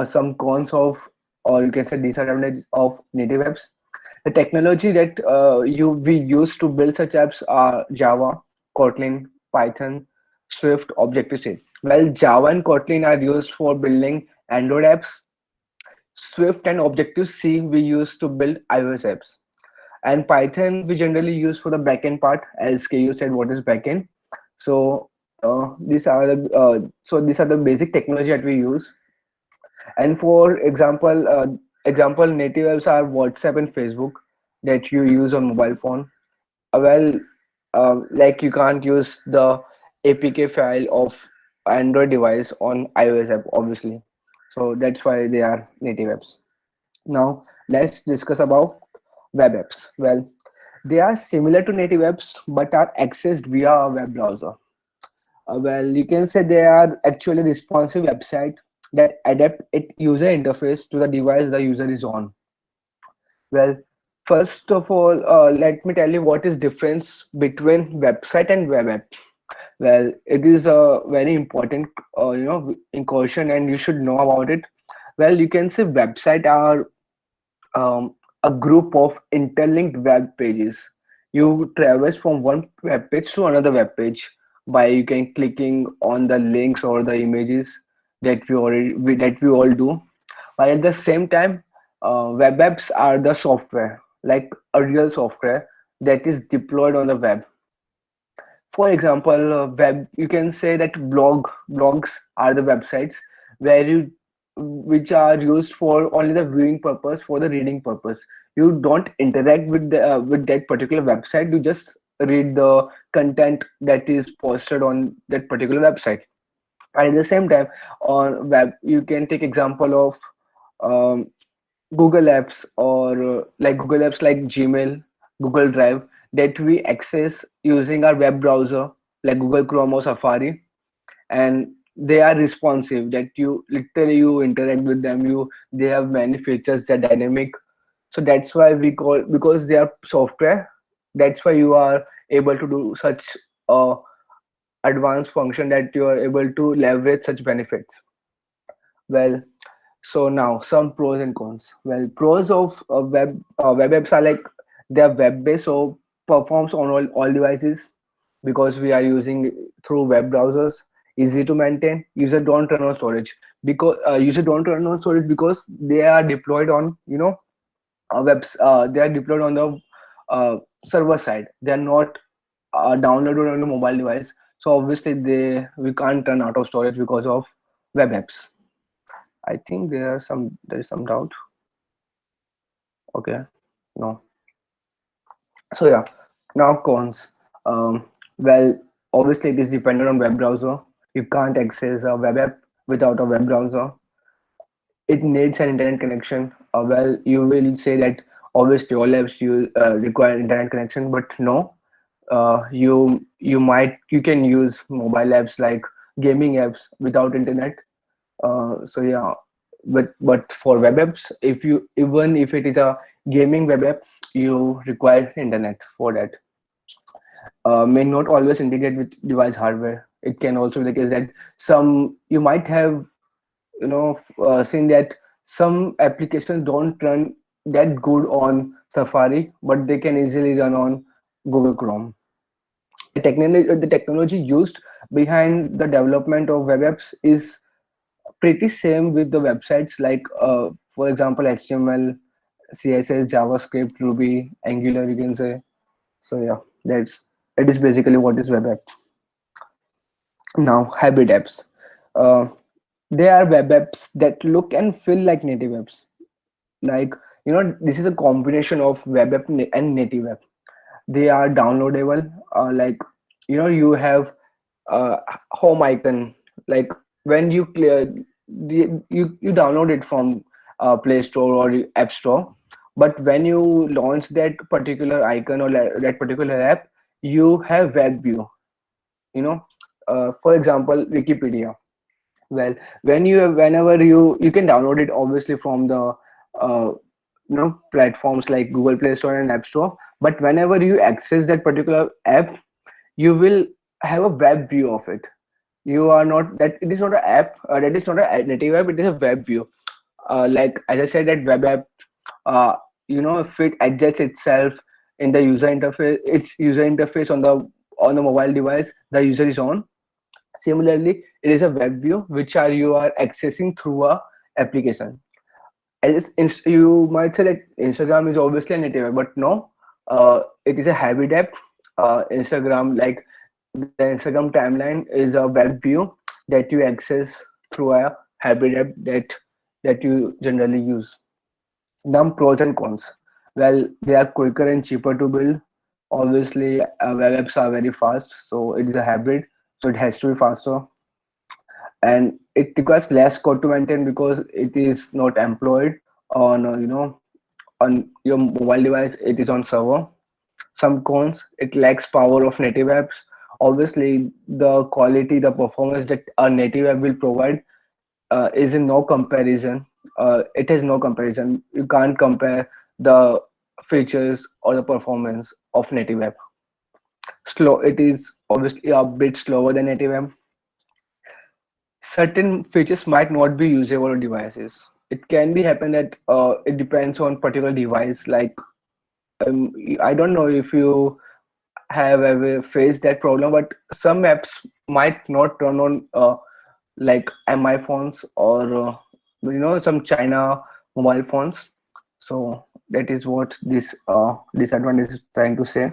some cons of, or you can say disadvantage of native apps. The technology that we use to build such apps are Java, Kotlin, Python, Swift, Objective-C. Well, Java and Kotlin are used for building Android apps. Swift and Objective-C we use to build iOS apps. And Python we generally use for the backend part, as KU said what is backend. So these are the basic technology that we use. And for example native apps are WhatsApp and Facebook that you use on mobile phone. Well, like you can't use the APK file of Android device on iOS app, obviously. So that's why they are native apps. Now let's discuss about web apps. Well, they are similar to native apps but are accessed via a web browser. Well, you can say they are actually responsive website that adapt its user interface to the device the user is on. Well, first of all, let me tell you what is difference between website and web app. Well, it is a very important, incursion, and you should know about it. Well, you can say website are a group of interlinked web pages. You traverse from one web page to another web page by you can clicking on the links or the images that we all do. But at the same time, web apps are the software, like a real software that is deployed on the web. For example, web you can say that blogs are the websites where you which are used for only the viewing purpose, for the reading purpose. You don't interact with that particular website. You just read the content that is posted on that particular website. And at the same time, on web you can take example of um, Google apps, or like Google apps like Gmail, Google Drive, that we access using our web browser like Google Chrome or Safari. And they are responsive that you literally you interact with them. They have many features, they're dynamic. So that's why we call, because they are software, that's why you are able to do such uh, advanced function, that you are able to leverage such benefits. Well, so now some pros and cons. Well, pros of web apps are like they are web based, so performs on all devices because we are using through web browsers. Easy to maintain. User don't run on storage because because they are deployed on they are deployed on the server side. They are not downloaded on the mobile device. So obviously they we can't run out of storage because of web apps. I think there is some doubt. Okay, no. So yeah, now cons. Well, obviously it is dependent on web browser. You can't access a web app without a web browser. It needs an internet connection. Well, you will say that obviously all apps you require internet connection, but no. You can use mobile apps like gaming apps without internet. So yeah, but for web apps, if you even if it is a gaming web app, you require internet for that. May not always integrate with device hardware. It can also be the case that some you might have seen that some applications don't run that good on Safari, but they can easily run on Google Chrome. The technology used behind the development of web apps is pretty same with the websites, like for example HTML, CSS, JavaScript, Ruby, Angular, you can say. So yeah, that's it is basically what is web app. Now hybrid apps. uh, they are web apps that look and feel like native apps. Like, this is a combination of web app and native app. They are downloadable. Like, you have home icon. Like, when you clear you download it from Play Store or App Store, but when you launch that particular icon or that particular app, you have web view. you know for example, Wikipedia. Well, whenever you can download it obviously from the uh, platforms like Google Play Store and App Store, but whenever you access that particular app, you will have a web view of it. You are not that It is not an app, that is not a native app, it is a web view. Like, as I said, that web app, uh, if it adjusts itself in the user interface, its user interface on the mobile device the user is on. Similarly, it is a web view which you are accessing through a application. You might say that Instagram is obviously a native app, but no, it is a hybrid app. Instagram, like the Instagram timeline, is a web view that you access through a hybrid app that you generally use. Now, pros and cons. Well, they are quicker and cheaper to build. Obviously, web apps are very fast, so it is a hybrid, so it has to be faster, and it requires less code to maintain because it is not employed on on your mobile device. It is on server. Some cons: it lacks power of native apps. Obviously, the quality, the performance that a native app will provide is in no comparison. It has no comparison. You can't compare the features or the performance of native app. Slow. It is obviously a bit slower than native app. Certain features might not be usable on devices. It can be happen that it depends on particular device. Like, I don't know if you have ever faced that problem, but some apps might not run on like MI phones or some China mobile phones. So that is what this disadvantage is trying to say.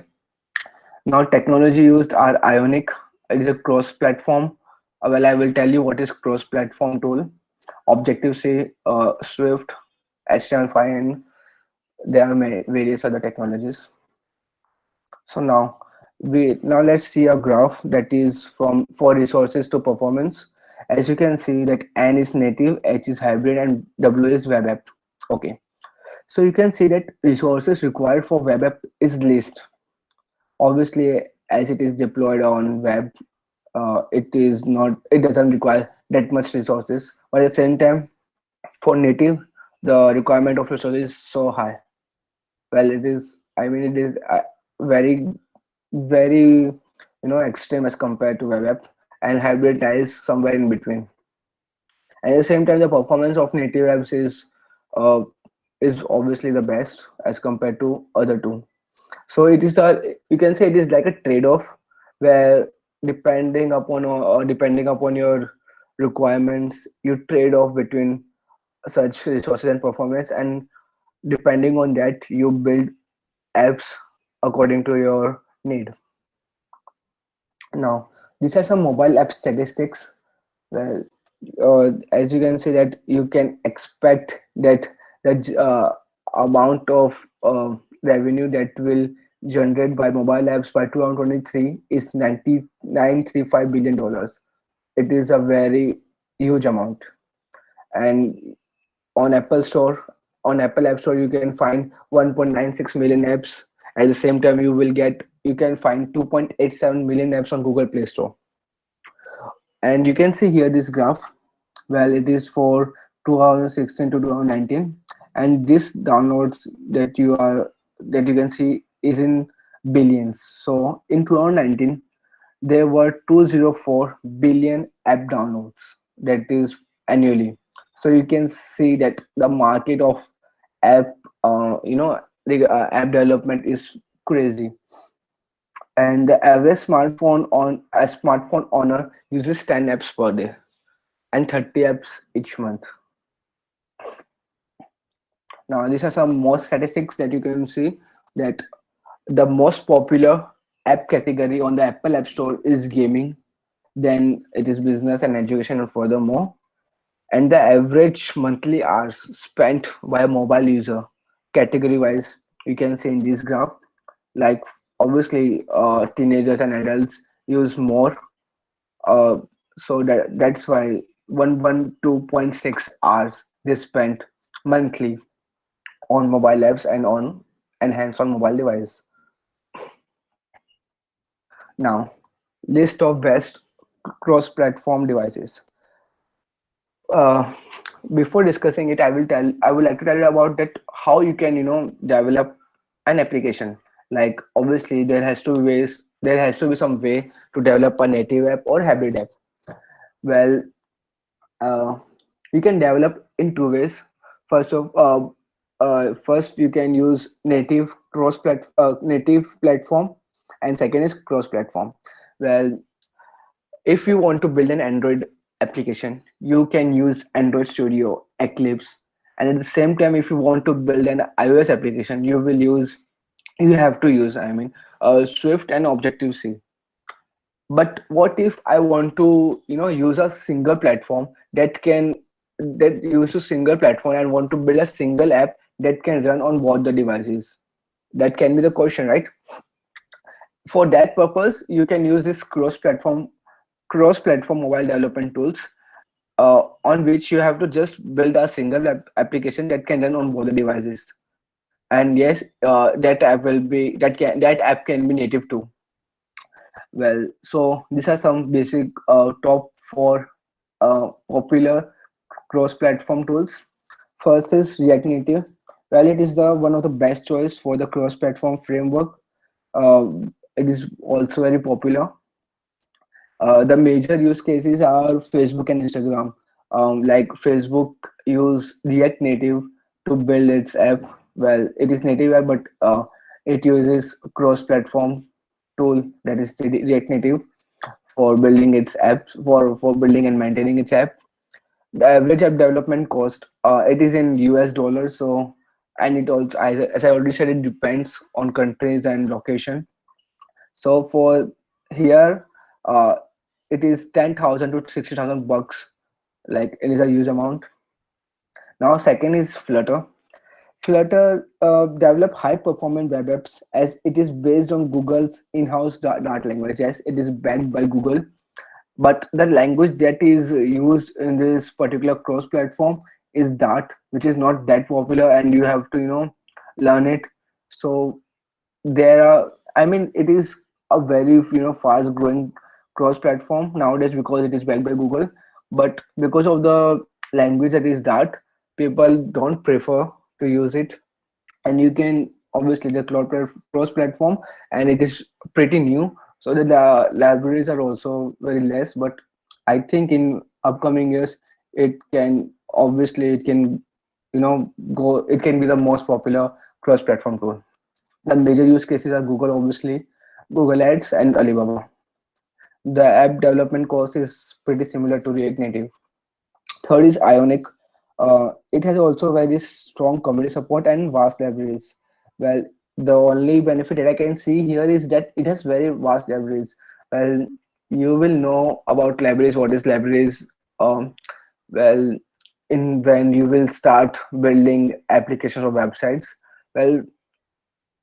Now, technology used are Ionic. It is a cross-platform. Well, I will tell you what is cross-platform tool. Objective C, Swift, HTML5, and there are various other technologies. So now let's see a graph that is from for resources to performance. As you can see that N is native, H is hybrid, and W is web app. Okay, so you can see that resources required for web app is least. Obviously, as it is deployed on web, it doesn't require that much resources, but at the same time, for native, the requirement of resources is so high. Well, it is, I mean, it is very very extreme as compared to web app, and hybrid lies somewhere in between. And at the same time, the performance of native apps uh, is obviously the best as compared to other two. So it is a you can say it is like a trade-off, where depending upon your requirements, you trade off between such resources and performance, and depending on that, you build apps according to your need. Now, these are some mobile app statistics. Well, as you can see that you can expect that the amount of revenue that will generate by mobile apps by 2023 is 99.35 billion dollars. It is a very huge amount. And on Apple App Store, you can find 1.96 million apps. At the same time, you will get you can find 2.87 million apps on Google Play Store. And you can see here this graph. Well, it is for 2016 to 2019, and this downloads that you can see is in billions. So in 2019 there were 204 billion app downloads, that is annually. So you can see that the market of app app development is crazy. And the average smartphone owner uses 10 apps per day and 30 apps each month. Now these are some more statistics that you can see, that the most popular app category on the Apple App Store is gaming, then it is business and education, and furthermore. And the average monthly hours spent by a mobile user, category wise, you can see in this graph. Like obviously, teenagers and adults use more, uh, so that's why 112.6 hours they spent monthly on mobile apps and on enhanced on mobile device. Now, list of best cross-platform devices. Uh, Before discussing it, I would like to tell you about that how you can develop an application. Like obviously there has to be some way to develop a native app or hybrid app. Well, uh, you can develop in two ways. First you can use native platform, and second is cross platform. Well, if you want to build an Android application, you can use Android Studio, Eclipse, and at the same time, if you want to build an iOS application, you have to use, Swift and Objective C. But what if I want to, use a single platform that use a single platform and want to build a single app that can run on both the devices? That can be the question, right? For that purpose, you can use this cross-platform mobile development tools, on which you have to just build a single application that can run on both the devices. And yes, that app can be native too. Well, so these are some basic top four popular cross-platform tools. First is React Native. Well, it is the one of the best choice for the cross-platform framework. Uh, it is also very popular. The major use cases are Facebook and Instagram. Like Facebook use React Native to build its app. Well, it is native app, but it uses cross-platform tool, that is React Native, for building its apps, for building and maintaining its app. The average app development cost, it is in US dollars. So, and it also, as I already said, it depends on countries and location. So for here, uh, it is 10,000 to 60,000 bucks. Like it is a huge amount. Now, second is Flutter. Flutter develop high performance web apps, as it is based on Google's in-house Dart language. Yes, it is backed by Google, but the language that is used in this particular cross platform is Dart, which is not that popular, and you have to learn it. So there are, it is a very fast growing cross platform nowadays because it is backed by Google, but because of the language that is Dart, people don't prefer to use it. And you can obviously the cross platform, and it is pretty new, so the libraries are also very less. But I think in upcoming years it can go, it can be the most popular cross platform tool. The major use cases are Google, obviously, Google Ads, and Alibaba. The app development cost is pretty similar to React Native. Third is Ionic. It has also very strong community support and vast libraries. Well, the only benefit that I can see here is that it has very vast libraries. Well, you will know about libraries. What is libraries? Well, in when you will start building applications or websites. Well,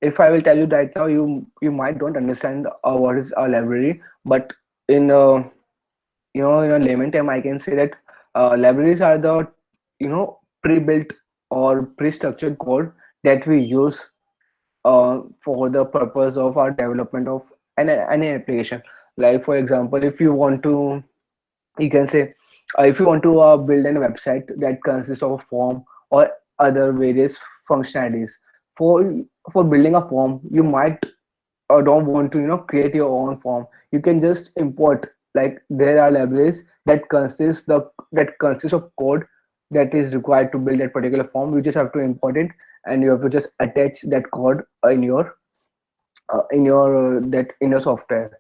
if I will tell you right now, you might don't understand what is a library, but in in a layman term, I can say that libraries are the pre-built or pre-structured code that we use for the purpose of our development of any application. Like for example, if you want to, you can say, if you want to build a website that consists of a form or other various functionalities. For for building a form, you might or don't want to create your own form. You can just import, like there are libraries that consists of code that is required to build that particular form. You just have to import it, and you have to just attach that code in your software,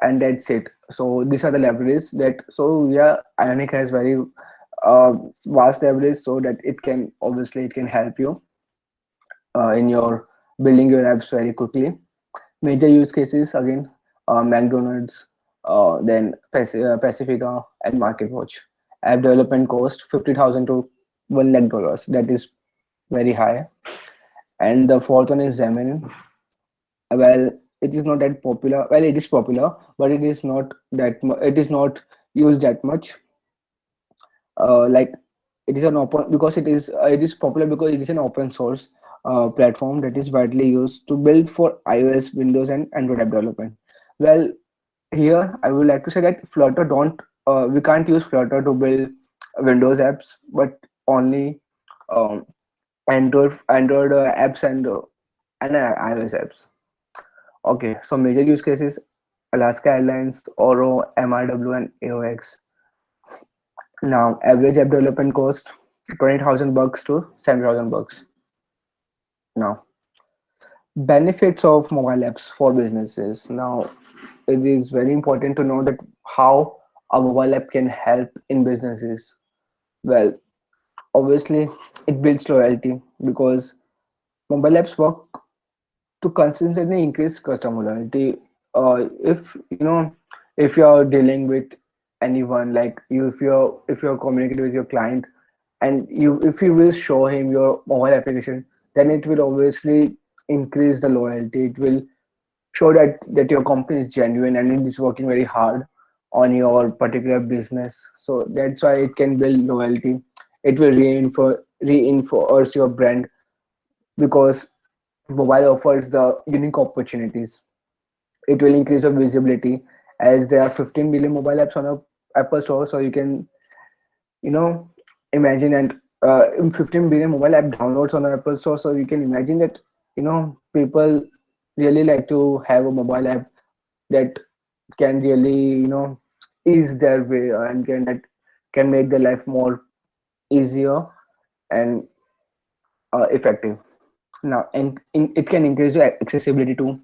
and that's it. So these are the libraries that, so yeah, Ionic has very uh, vast libraries, so that it can help you in your building your apps very quickly. Major use cases again, McDonald's, then Pacifica and MarketWatch. App development cost 50,000 to $1 lakh. That is very high. And the fourth one is Xamarin. Well, it is not that popular. Well, it is popular, but it is not it is not used that much. Like it is an open, because it is popular because it is an open source platform that is widely used to build for iOS, Windows, and Android app development. Well, here I would like to say that Flutter don't we can't use Flutter to build Windows apps, but only um, Android apps and iOS apps. Okay, so major use cases: Alaska Airlines, Oro, MRW, and AOX. Now, average app development cost $20,000 to $7,000. Now, benefits of mobile apps for businesses. Now, it is very important to know that how a mobile app can help in businesses. Well, obviously, it builds loyalty because mobile apps work to consistently increase customer loyalty. If if you're dealing with anyone, like you, if you're communicating with your client, and you if you will show him your mobile application, then it will obviously increase the loyalty. It will show that your company is genuine and it is working very hard on your particular business. So that's why it can build loyalty. It will reinforce your brand, because mobile offers the unique opportunities. It will increase your visibility, as there are 15 million mobile apps on a Apple Store. So you can you know imagine, and 15 billion mobile app downloads on the Apple Store. So you can imagine that people really like to have a mobile app that can really ease their way, and can make their life more easier and effective. Now, and it can increase your accessibility too.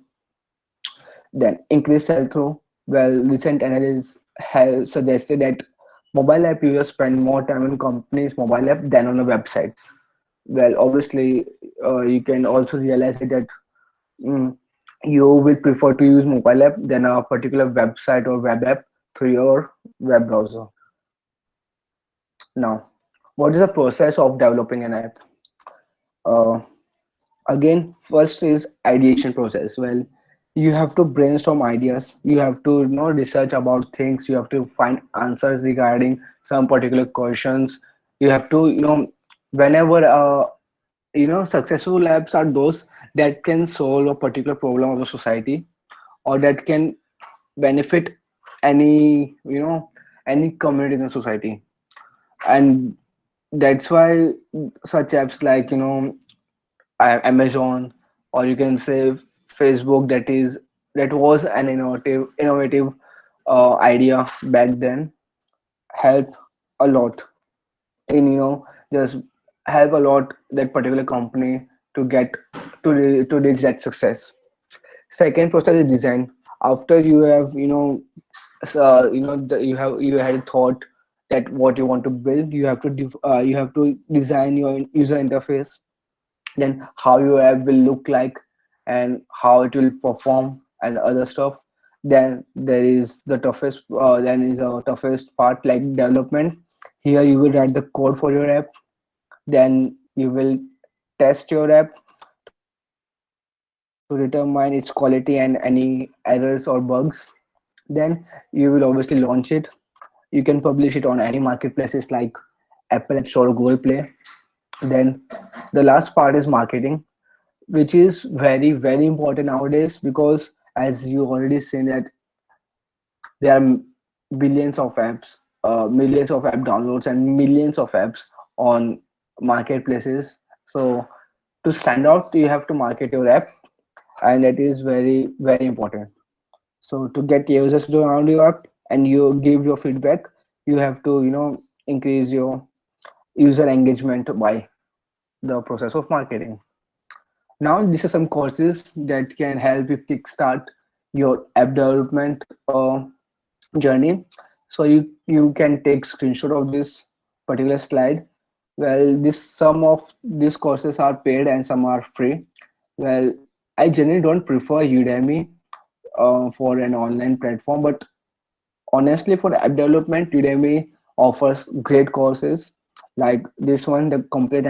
Then increase sell-through. Well, recent analysis have suggested that mobile app users spend more time on companies' mobile app than on the websites. Well, obviously, you can also realize that mm, you will prefer to use mobile app than a particular website or web app through your web browser. Now, what is the process of developing an app? Uh, Again, first is ideation process. Well, you have to brainstorm ideas, you have to research about things, you have to find answers regarding some particular questions. You have to whenever successful apps are those that can solve a particular problem of the society, or that can benefit any any community in the society. And that's why such apps like Amazon, or you can say Facebook, that was an innovative idea back then, help a lot in just help a lot that particular company to get to reach that success. Second process is design. After you have you had a thought that what you want to build, you have to design your user interface, then how your app will look like, and how it will perform and other stuff. Then there is the toughest part, like development. Here you will write the code for your app, then you will test your app to determine its quality and any errors or bugs. Then you will obviously launch it. You can publish it on any marketplaces like Apple App Store or Google Play. Then the last part is marketing. which is very very important nowadays, because as you already seen that there are billions of apps, millions of app downloads and millions of apps on marketplaces. So to stand out, you have to market your app, and it is very very important. So to get users to download your app and you give your feedback, you have to increase your user engagement by the process of marketing. Now, these are some courses that can help you kickstart your app development journey. So you can take screenshot of this particular slide. Well, this some of these courses are paid and some are free. Well, I generally don't prefer Udemy for an online platform, but honestly, for app development, Udemy offers great courses like this one. The complete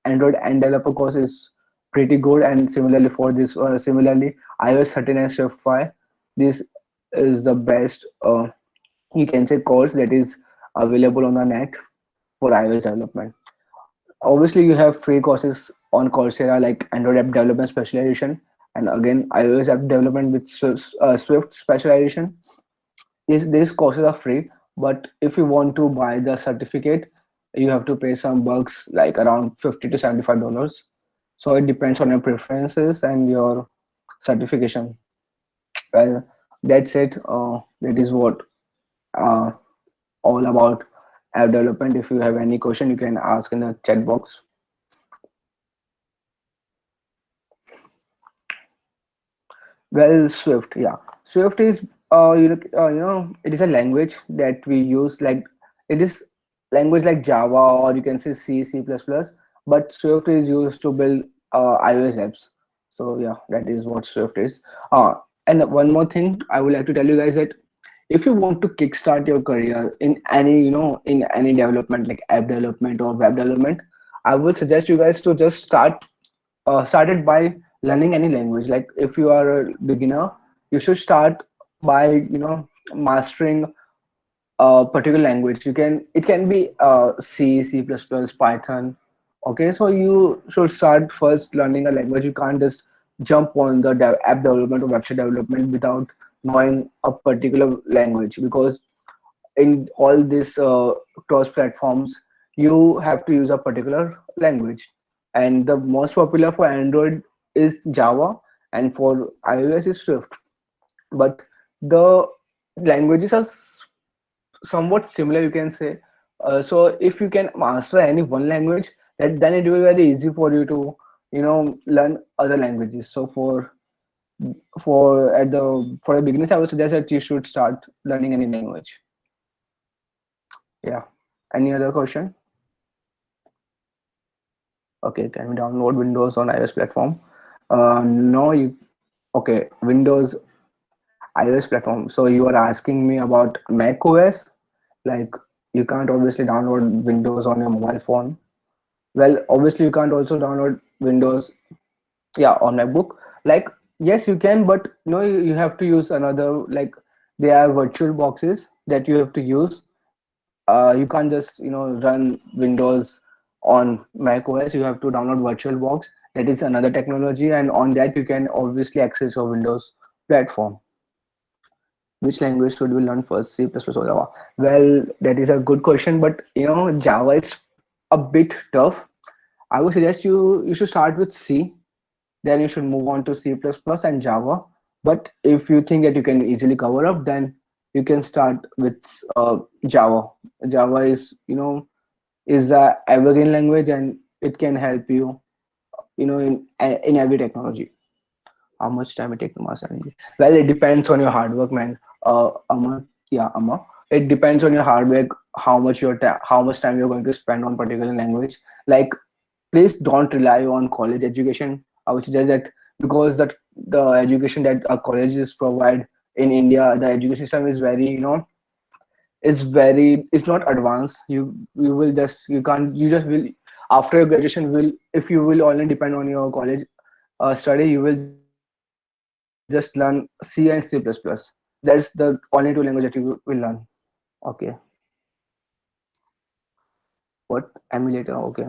Android and developer course is pretty good. And similarly for this, similarly iOS 13 and Swift 5, this is the best you can say course that is available on the net for iOS development. Obviously, you have free courses on Coursera like Android app development specialization, and again iOS app development with Swift specialization. These courses are free, but if you want to buy the certificate, you have to pay some bucks like around $50 to $75. So it depends on your preferences and your certification. Well, that's it. That is what uh, all about app development. If you have any question, you can ask in the chat box. Well, Swift, yeah. Swift is it is a language that we use, like it is language like Java, or you can say C, C++, but Swift is used to build iOS apps. So yeah, that is what Swift is. And one more thing I would like to tell you guys, that if you want to kickstart your career in any in any development like app development or web development, I would suggest you guys to just started by learning any language. Like if you are a beginner, you should start by mastering a particular language. It can be C, C++, Python. Okay, so you should start first learning a language. You can't just jump on the app development or website development without knowing a particular language, because in all these cross platforms you have to use a particular language, and the most popular for Android is Java, and for iOS is Swift. But the languages are somewhat similar, you can say. So if you can master any one language, that then it will be very easy for you to learn other languages. So for the beginners, I would suggest that you should start learning any language. Yeah. Any other question? Okay, can we download Windows on iOS platform? No, you. Okay, Windows iOS platform. So you are asking me about Mac OS? Like you can't obviously download Windows on your mobile phone. Well, obviously you can't also download Windows, yeah, on MacBook. Like yes, you can, but you have to use another, like there are virtual boxes that you have to use. You can't just run Windows on Mac OS. You have to download VirtualBox. That is another technology, and on that you can obviously access your Windows platform. Which language should we learn first, C++ or Java? Well, that is a good question, but Java is a bit tough. I would suggest you should start with C, then you should move on to C++ and Java. But if you think that you can easily cover up, then you can start with Java. Java is a evergreen language, and it can help you in every technology. How much time it take to master English? Well, it depends on your hard work, man. Amma. It depends on your hard work, how much time you're going to spend on particular language. Like, please don't rely on college education. I would suggest that, because the education that our colleges provide in India, the education system is very it's not advanced. You will just you can't you just will after your graduation will if you will only depend on your college study, you will just learn C and C++. That's the only two language that you will learn. Okay. What emulator? Okay.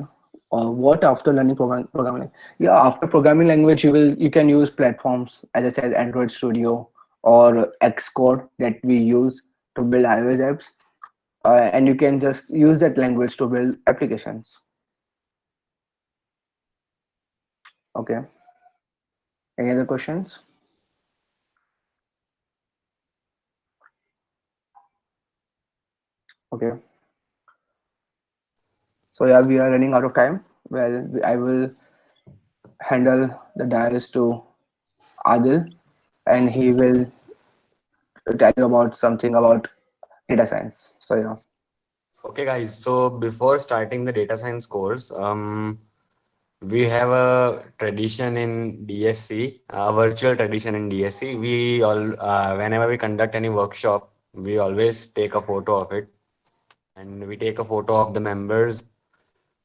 Or what after learning programming? Yeah, after programming language, you can use platforms, as I said, Android Studio or Xcode that we use to build iOS apps, and you can just use that language to build applications. Okay. Any other questions? Okay. So yeah, we are running out of time. Well, I will handle the dials to Adil, and he will tell you about something about data science. So yeah. Okay, guys. So before starting the data science course, we have a tradition in DSC, a virtual tradition in DSC. Whenever we conduct any workshop, we always take a photo of it, and we take a photo of the members.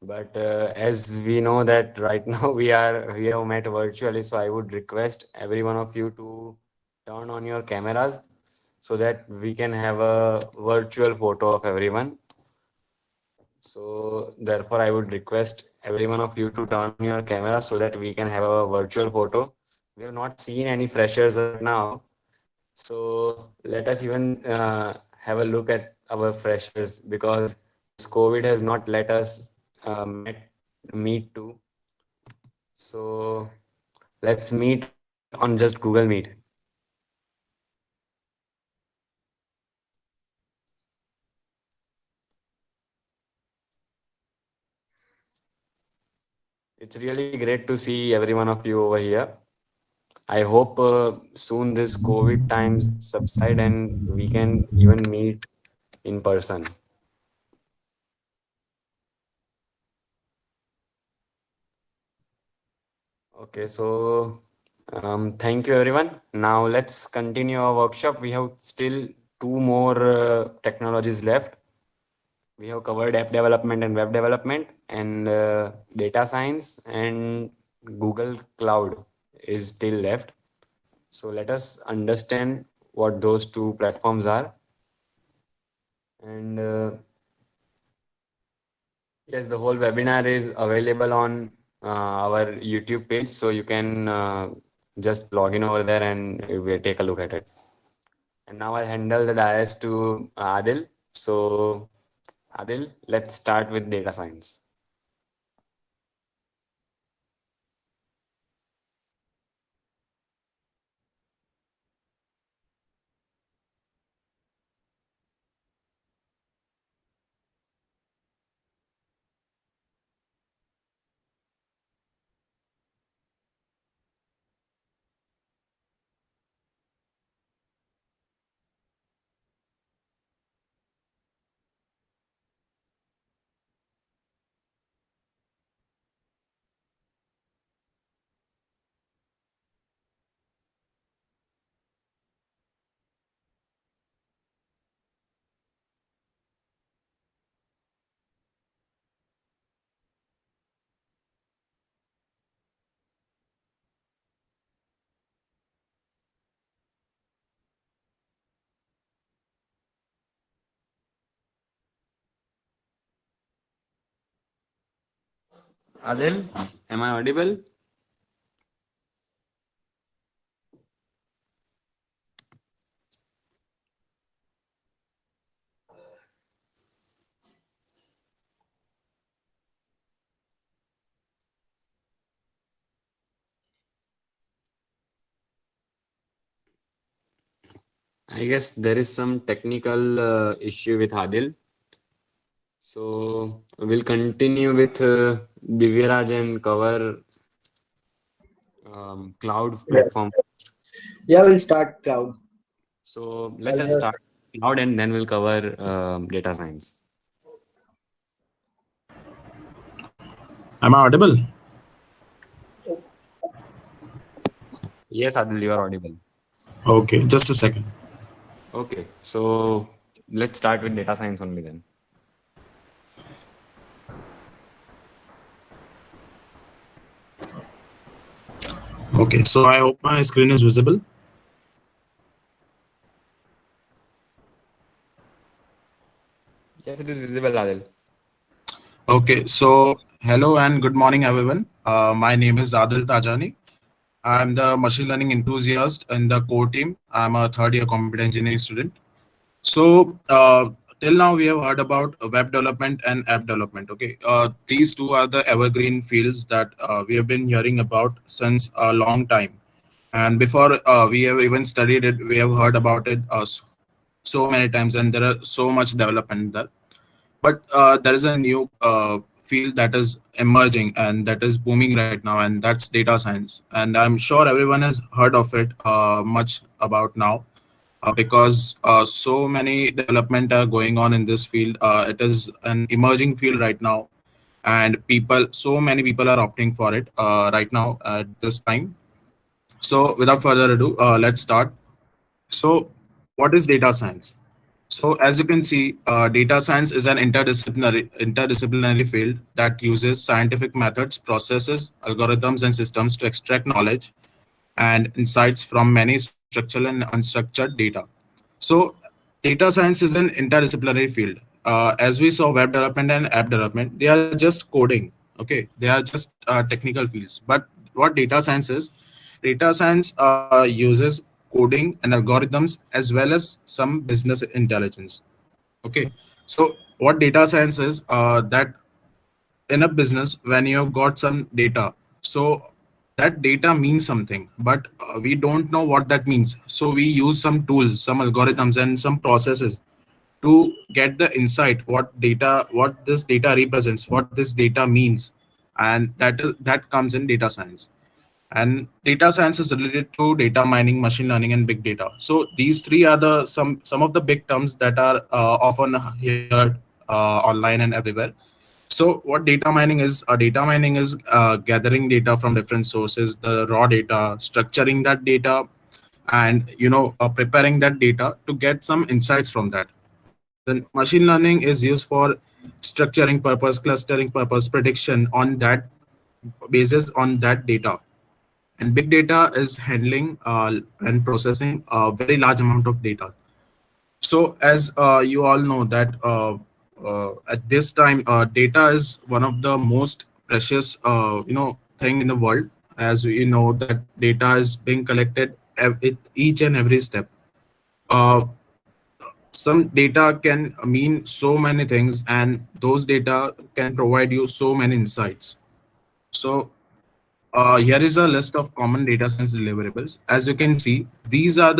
But as we know that right now we have met virtually, so I would request every one of you to turn on your cameras so that we can have a virtual photo of everyone. So therefore, I would request every one of you to turn on your camera so that we can have a virtual photo. We have not seen any freshers right now, so let us even have a look at our freshers because this COVID has not let us meet too. So let's meet on just Google Meet. It's really great to see every one of you over here. I hope soon this COVID times subside and we can even meet in person. Okay, so thank you everyone. Now let's continue our workshop. We have still two more technologies left. We have covered app development and web development and data science and Google Cloud is still left. So let us understand what those two platforms are. And yes, the whole webinar is available on our YouTube page. So you can just log in over there and we'll take a look at it. And now I'll handle the dias to Adil. So Adil, let's start with data science. Adil, am I audible? I guess there is some technical issue with Adil. So we'll continue with Divyaraj and cover cloud platform. Yeah, we'll start cloud. So let us start cloud and then we'll cover data science. Am I audible? Yes, Adil, you are audible. Okay, just a second. Okay, so let's start with data science only then. Okay, so I hope my screen is visible. Yes, it is visible, Adil. Okay, so Hello and good morning, everyone. My name is Adil Tajani. I'm the machine learning enthusiast in the core team. I'm a third year computer engineering student. So, till now, we have heard about web development and app development. Okay, these two are the evergreen fields that we have been hearing about since a long time. And before we have even studied it, we have heard about it so many times, and there are so much development there. But there is a new field that is emerging and that is booming right now, and that's data science. And I'm sure everyone has heard of it much about now because so many development are going on in this field. It is an emerging field right now, and so many people are opting for it right now at this time. So without further ado, let's start. So what is data science? So as you can see, data science is an interdisciplinary field that uses scientific methods, processes, algorithms, and systems to extract knowledge and insights from many structural and unstructured data. So data science is an interdisciplinary field. As we saw, web development and app development, they are just coding. Okay, they are just technical fields. But what data science is? Data science uses coding and algorithms as well as some business intelligence. Okay, so what data science is? That in a business, when you have got some data, so that data means something, but we don't know what that means. So we use some tools, some algorithms, and some processes to get the insight what this data represents, what this data means, and that comes in data science. And data science is related to data mining, machine learning, and big data. So these three are the some of the big terms that are often heard online and everywhere. So what data mining is? Data mining is gathering data from different sources, the raw data, structuring that data, and preparing that data to get some insights from that. Then machine learning is used for structuring purpose, clustering purpose, prediction on that basis on that data. And big data is handling and processing a very large amount of data. So as you all know that at this time, data is one of the most precious thing in the world. As we know that data is being collected at each and every step. uh, some data can mean so many things, and those data can provide you so many insights. So here is a list of common data science deliverables. As you can see, these are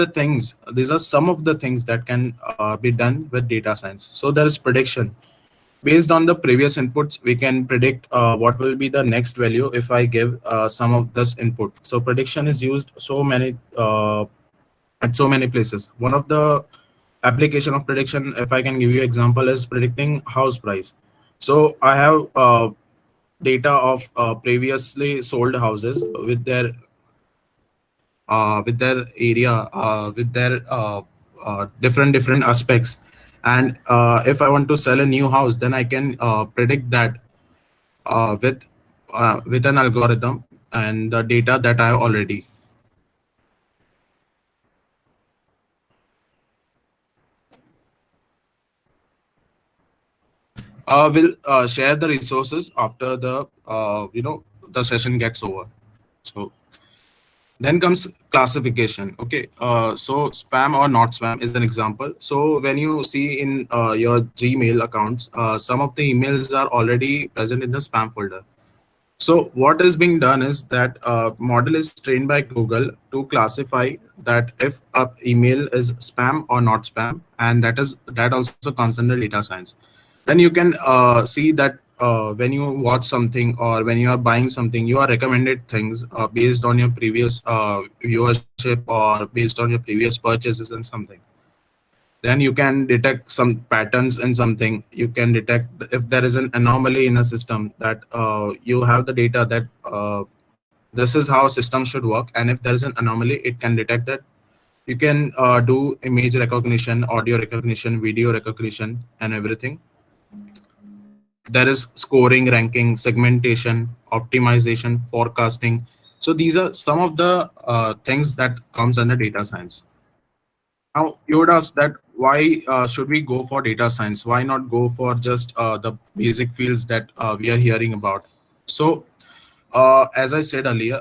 some of the things that can be done with data science. So there is prediction. Based on the previous inputs, we can predict what will be the next value if I give some of this input. So prediction is used at so many places. One of the application of prediction, if I can give you example, is predicting house price. So I have data of previously sold houses with their area, with their different aspects. And if I want to sell a new house, then I can predict that with an algorithm and the data that I have already. We'll share the resources after the session gets over. So then comes classification. Okay, so spam or not spam is an example. So when you see in your Gmail accounts, some of the emails are already present in the spam folder. So what is being done is that model is trained by Google to classify that if a email is spam or not spam, and that also comes under data science. Then you can see that when you watch something or when you are buying something, you are recommended things based on your previous viewership or based on your previous purchases and something. Then you can detect some patterns in something. You can detect if there is an anomaly in a system, that you have the data that this is how a system should work, and if there is an anomaly, it can detect that. You can do image recognition, audio recognition, video recognition, and everything. There is scoring, ranking, segmentation, optimization, forecasting. So these are some of the things that comes under data science. Now you would ask that why should we go for data science? Why not go for just the basic fields that we are hearing about? So as I said earlier,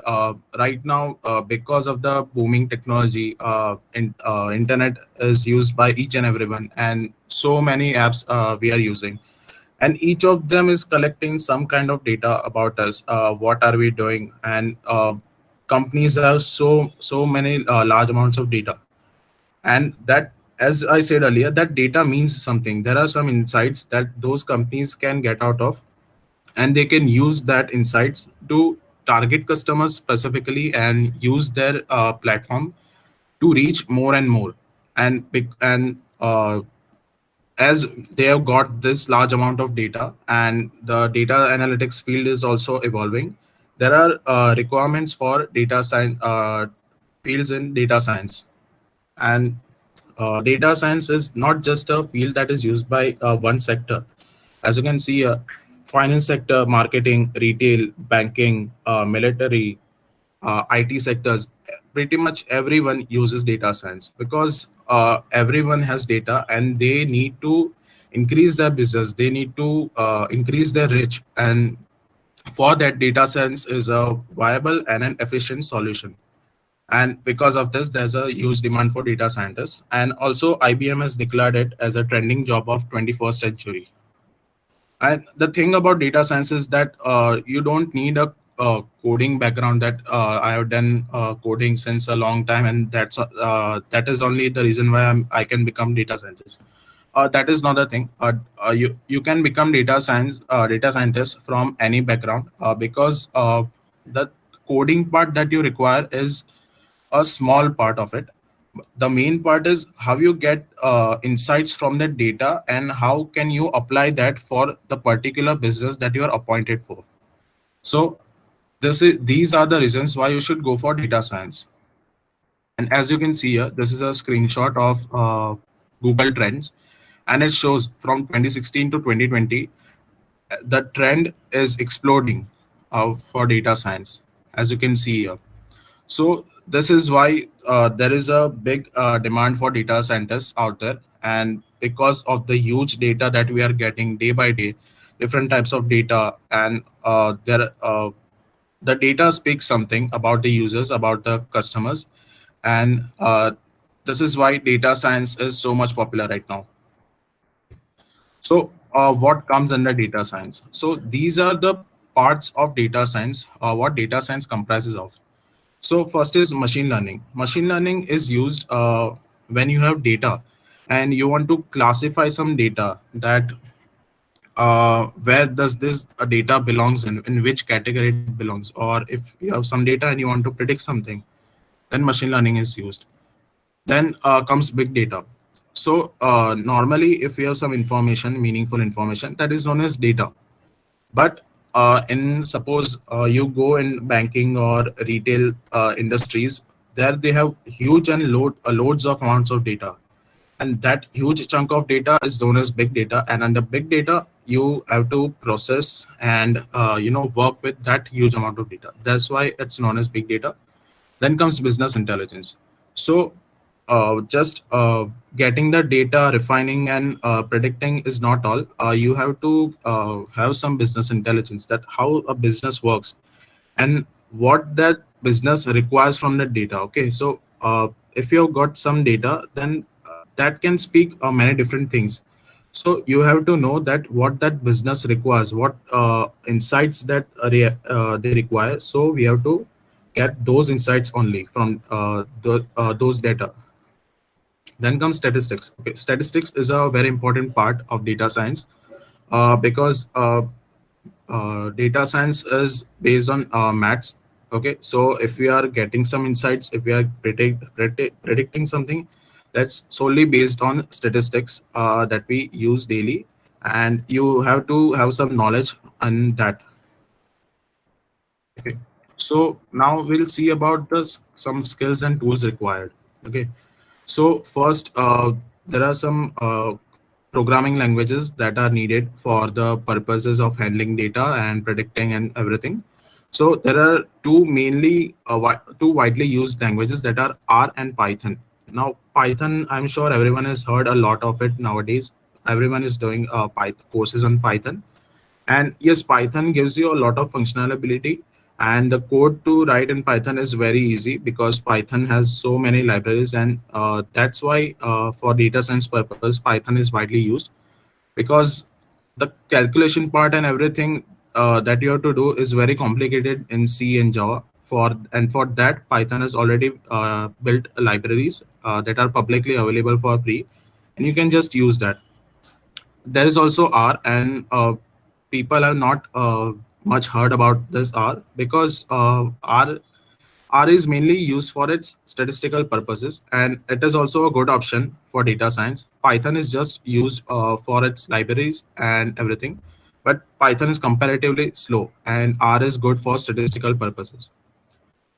right now because of the booming technology, internet is used by each and everyone, and so many apps we are using, and each of them is collecting some kind of data about us. What are we doing? And companies have so many large amounts of data, and that, as I said earlier, that data means something. There are some insights that those companies can get out of, and they can use that insights to target customers specifically and use their platform to reach more and more. And as they have got this large amount of data, and the data analytics field is also evolving, there are requirements for data science fields in data science. And data science is not just a field that is used by one sector. As you can see, finance sector, marketing, retail, banking, military, IT sectors, pretty much everyone uses data science, because everyone has data and they need to increase their business. They need to increase their reach, and for that, data science is a viable and an efficient solution. And because of this, there's a huge demand for data scientists. And also, IBM has declared it as a trending job of 21st century. And the thing about data science is that you don't need a coding background. That I have done coding since a long time, and that is only the reason why I can become data scientist. That is not the thing. You can become data scientist from any background, because the coding part that you require is a small part of it. The main part is how you get insights from that data, and how can you apply that for the particular business that you are appointed for. So these are the reasons why you should go for data science. And as you can see here, this is a screenshot of Google Trends, and it shows from 2016 to 2020, the trend is exploding for data science, as you can see here. So this is why there is a big demand for data scientists out there, and because of the huge data that we are getting day by day, different types of data, and the data speaks something about the users, about the customers, and this is why data science is so much popular right now. So what comes under data science? So these are the parts of data science, what data science comprises of. So first is machine learning. Machine learning is used when you have data and you want to classify some data, that where does this data belongs in which category it belongs, or if you have some data and you want to predict something, then machine learning is used. Then comes big data. So normally, if you have some information, meaningful information, that is known as data. But in suppose you go in banking or retail industries, there they have huge and loads of amounts of data, and that huge chunk of data is known as big data. And under big data, you have to process and work with that huge amount of data. That's why it's known as big data. Then comes business intelligence. So just getting the data, refining and predicting is not all. You have to have some business intelligence, that how a business works and what that business requires from that data. Okay, so if you've got some data, then that can speak many different things. So you have to know that what that business requires, what insights that they require. So we have to get those insights only from those data. Then comes statistics. Okay, statistics is a very important part of data science, because data science is based on maths. Okay, so if we are getting some insights, if we are predicting something, that's solely based on statistics that we use daily, and you have to have some knowledge on that. Okay, so now we'll see about some skills and tools required. Okay, so first, there are some programming languages that are needed for the purposes of handling data and predicting and everything. So there are two mainly two widely used languages, that are R and Python. Now, Python, I'm sure everyone has heard a lot of it nowadays. Everyone is doing Python courses on Python. And yes, Python gives you a lot of functional ability. And the code to write in Python is very easy because Python has so many libraries. And that's why for data science purpose, Python is widely used because the calculation part and everything that you have to do is very complicated in C and Java. For that, Python has already built libraries that are publicly available for free, and you can just use that. There is also R, and people have not much heard about this R because R is mainly used for its statistical purposes, and it is also a good option for data science. Python is just used for its libraries and everything, but Python is comparatively slow, and R is good for statistical purposes.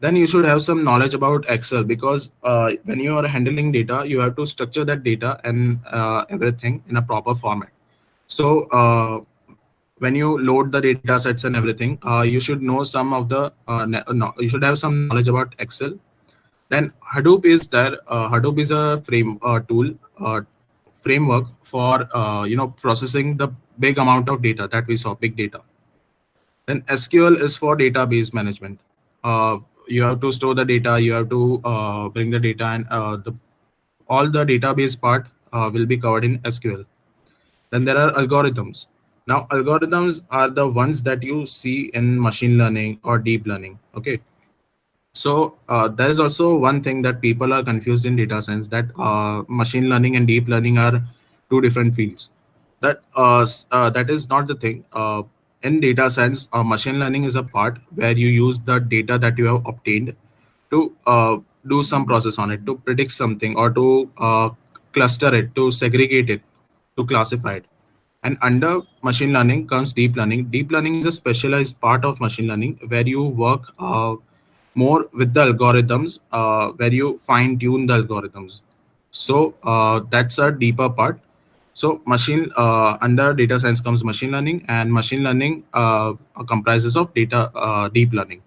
Then you should have some knowledge about Excel because when you are handling data, you have to structure that data and everything in a proper format. So when you load the data sets and everything, you should know some of the no, you should have some knowledge about Excel. Then Hadoop is there. Hadoop is a tool framework for processing the big amount of data that we saw, big data. Then SQL is for database management. You have to store the data. You have to bring the data, and the all the database part will be covered in SQL. Then there are algorithms. Now, algorithms are the ones that you see in machine learning or deep learning. Okay. So there is also one thing that people are confused in data science, that machine learning and deep learning are two different fields. That is not the thing. In data science, machine learning is a part where you use the data that you have obtained to do some process on it, to predict something, or to cluster it, to segregate it, to classify it. And under machine learning comes deep learning. Deep learning is a specialized part of machine learning where you work more with the algorithms, where you fine tune the algorithms. So that's a deeper part. So machine under data science comes machine learning, and machine learning comprises of data deep learning.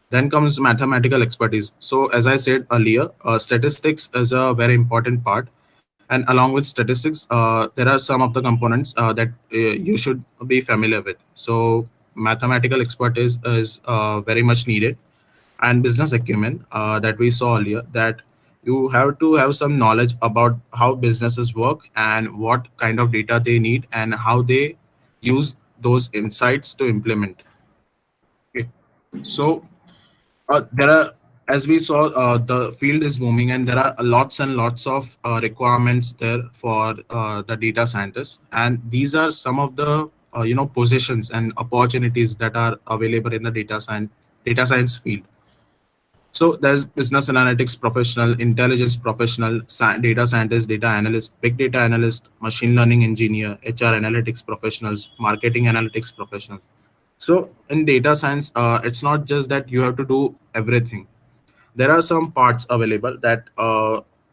Then comes mathematical expertise. So as I said earlier, statistics is a very important part, and along with statistics, there are some of the components that you should be familiar with. So mathematical expertise is very much needed, and business acumen that we saw earlier, that you have to have some knowledge about how businesses work and what kind of data they need and how they use those insights to implement. Okay. So there are, as we saw, the field is booming, and there are lots and lots of requirements there for the data scientists. And these are some of the positions and opportunities that are available in the data science field. So there's business analytics professional, intelligence professional, data scientist, data analyst, big data analyst, machine learning engineer, HR analytics professionals, marketing analytics professionals. So in data science, it's not just that you have to do everything. There are some parts available that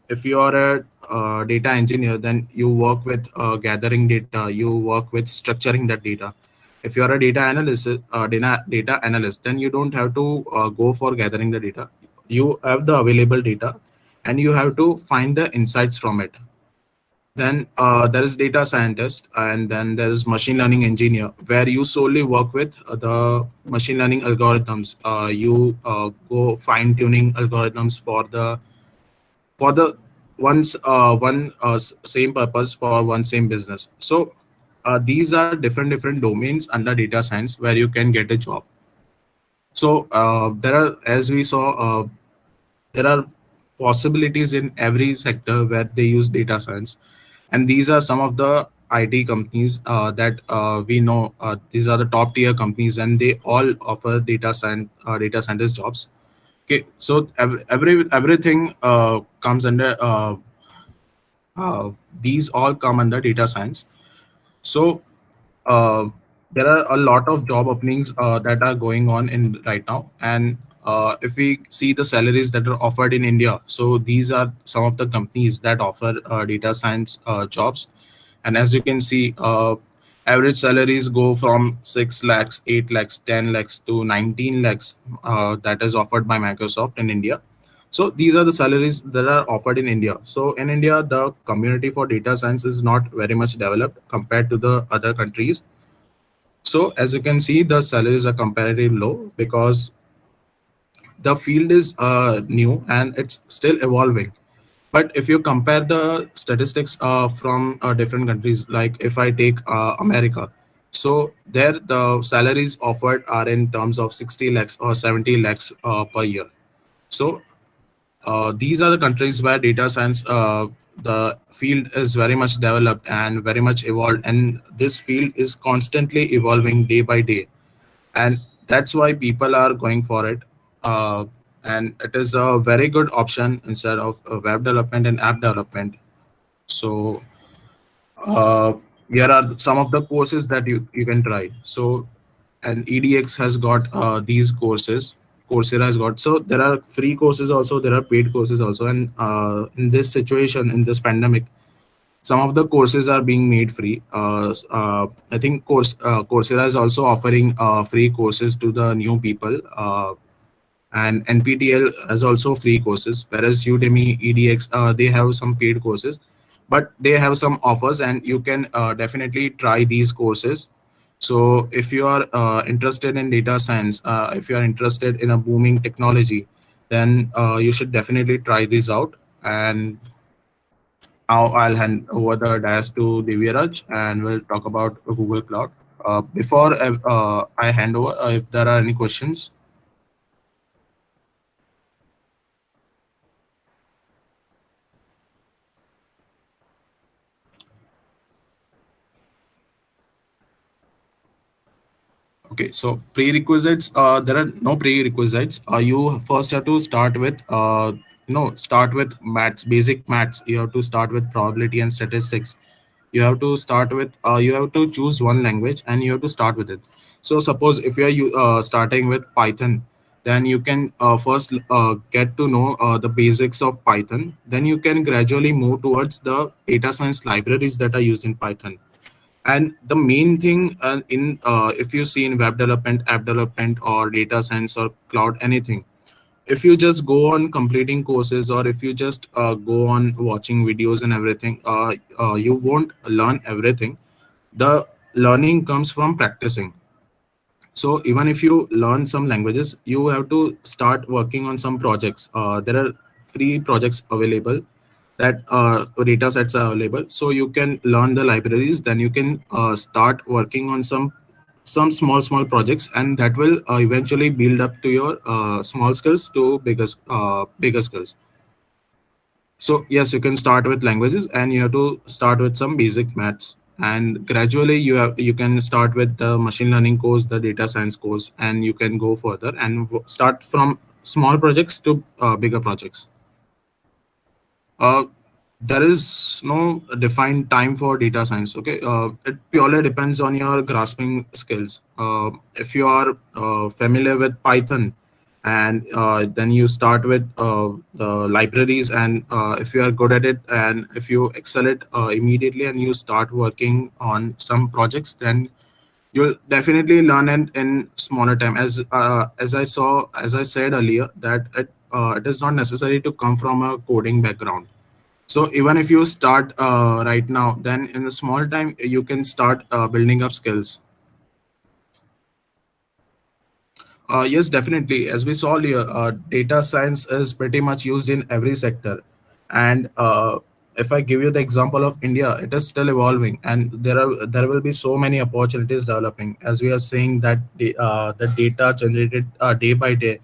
if you are a data engineer, then you work with gathering data, you work with structuring that data. If you are a data analyst, then you don't have to go for gathering the data. You have the available data, and you have to find the insights from it. Then there is data scientist, and then there is machine learning engineer, where you solely work with the machine learning algorithms. You go fine tuning algorithms for the one same purpose for one same business. So these are different domains under data science where you can get a job. So there are, as we saw, there are possibilities in every sector where they use data science, and these are some of the IT companies that we know. These are the top tier companies, and they all offer data scientist jobs. Okay, so everything comes under these all come under data science. So uh, there are a lot of job openings that are going on in right now, and if we see the salaries that are offered in India, so these are some of the companies that offer data science jobs. And as you can see, average salaries go from 6 lakhs, 8 lakhs, 10 lakhs to 19 lakhs, that is offered by Microsoft in India. So these are the salaries that are offered in India. So in India, the community for data science is not very much developed compared to the other countries. So as you can see, the salaries are comparatively low because the field is new and it's still evolving. But if you compare the statistics from different countries, like if I take America, so there the salaries offered are in terms of 60 lakhs or 70 lakhs per year. So these are the countries where data science, the field is very much developed and very much evolved, and this field is constantly evolving day by day, and that's why people are going for it. uh, and it is a very good option instead of web development and app development. So uh, here are some of the courses that you can try. So and edx has got these courses. Coursera has got, so there are free courses also, there are paid courses also, and in this situation, in this pandemic, some of the courses are being made free. I think Coursera is also offering free courses to the new people, and NPTEL has also free courses, whereas Udemy, EDX, they have some paid courses, but they have some offers, and you can definitely try these courses. So if you are interested in data science, if you are interested in a booming technology, then you should definitely try this out. And now I'll hand over the dais to Divyaraj and we'll talk about Google Cloud. Before I hand over, if there are any questions. Okay, so prerequisites, there are no prerequisites. You first have to start with, start with maths, basic maths. You have to start with probability and statistics. You have to start with, you have to choose one language and you have to start with it. So suppose if you are starting with Python, then you can first get to know the basics of Python. Then you can gradually move towards the data science libraries that are used in Python. And the main thing in if you see in web development, app development, or data science or cloud, anything, if you just go on completing courses, or if you just go on watching videos and everything, you won't learn everything. The learning comes from practicing. So even if you learn some languages, you have to start working on some projects. There are free projects available, that data sets are available, so you can learn the libraries, then you can start working on some small projects, and that will eventually build up to your small skills to bigger skills. So yes, you can start with languages, and you have to start with some basic maths, and gradually you can start with the machine learning course, the data science course, and you can go further and start from small projects to bigger projects. uh, there is no defined time for data science. Okay, it purely depends on your grasping skills. If you are familiar with Python, and then you start with the libraries, and if you are good at it, and if you excel it immediately, and you start working on some projects, then you'll definitely learn in smaller time. As I said earlier, that it is not necessary to come from a coding background. So even if you start right now, then in a small time you can start building up skills. Yes, definitely. As we saw here, data science is pretty much used in every sector. And if I give you the example of India, it is still evolving, and there will be so many opportunities developing. As we are saying that the data generated day by day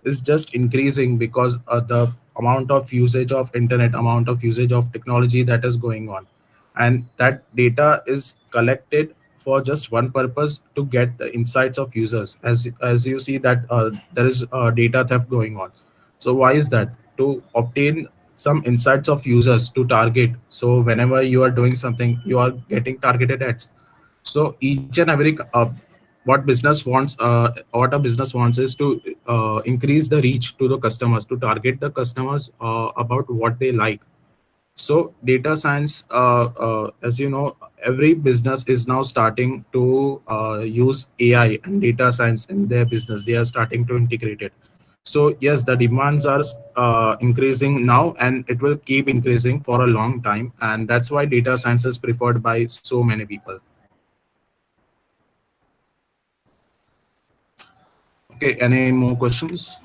is just increasing because the amount of usage of internet, amount of usage of technology that is going on, and that data is collected for just one purpose, to get the insights of users. As you see that there is data theft going on. So why is that? To obtain some insights of users to target. So whenever you are doing something, you are getting targeted ads. So each and every what a business wants is to increase the reach to the customers, to target the customers about what they like. So data science, as you know, every business is now starting to use AI and data science in their business. They are starting to integrate it. So yes, the demands are increasing now, and it will keep increasing for a long time, and that's why data science is preferred by so many people. Okay, any more questions?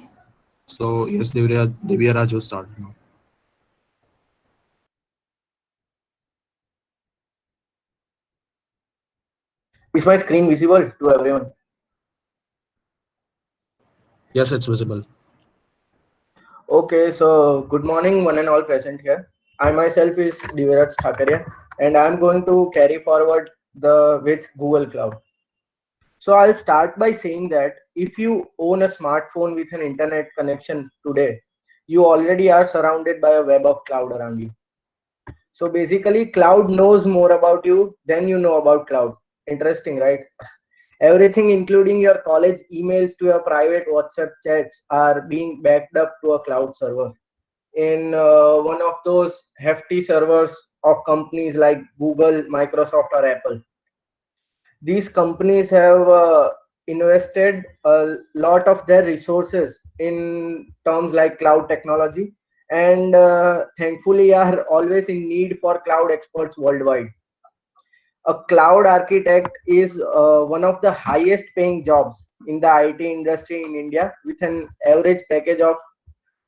So yes, Divya Raj will start now. Is my screen visible to everyone? Yes, it's visible. Okay, so good morning, one and all present here. I myself is Diviraj Thakaria, and I'm going to carry forward the with Google Cloud. So I'll start by saying that if you own a smartphone with an internet connection today, you already are surrounded by a web of cloud around you. So basically, cloud knows more about you than you know about cloud. Interesting, right? Everything, including your college emails to your private WhatsApp chats, are being backed up to a cloud server in one of those hefty servers of companies like Google, Microsoft, or Apple. These companies have invested a lot of their resources in terms like cloud technology, and thankfully are always in need for cloud experts worldwide. A cloud architect is one of the highest paying jobs in the IT industry in India, with an average package of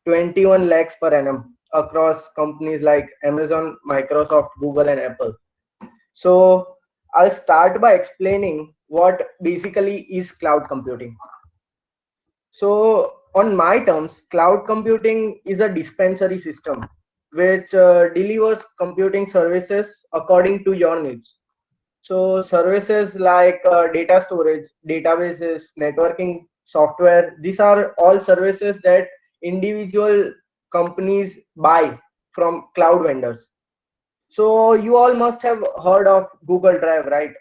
21 lakhs per annum across companies like Amazon, Microsoft, Google, and Apple. So I'll start by explaining what basically is cloud computing. So on my terms, cloud computing is a dispensary system which delivers computing services according to your needs. So services like data storage, databases, networking software, these are all services that individual companies buy from cloud vendors. So you all must have heard of Google Drive, right?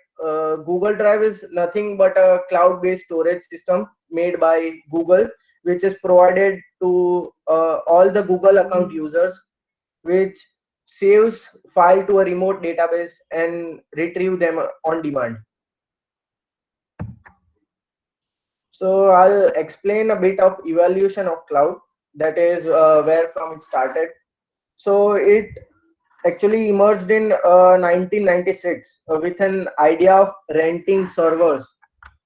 Google Drive is nothing but a cloud-based storage system made by Google, which is provided to all the Google account users, which saves file to a remote database and retrieve them on demand. So I'll explain a bit of evolution of cloud, that is where from it started. So it actually emerged in 1996 with an idea of renting servers.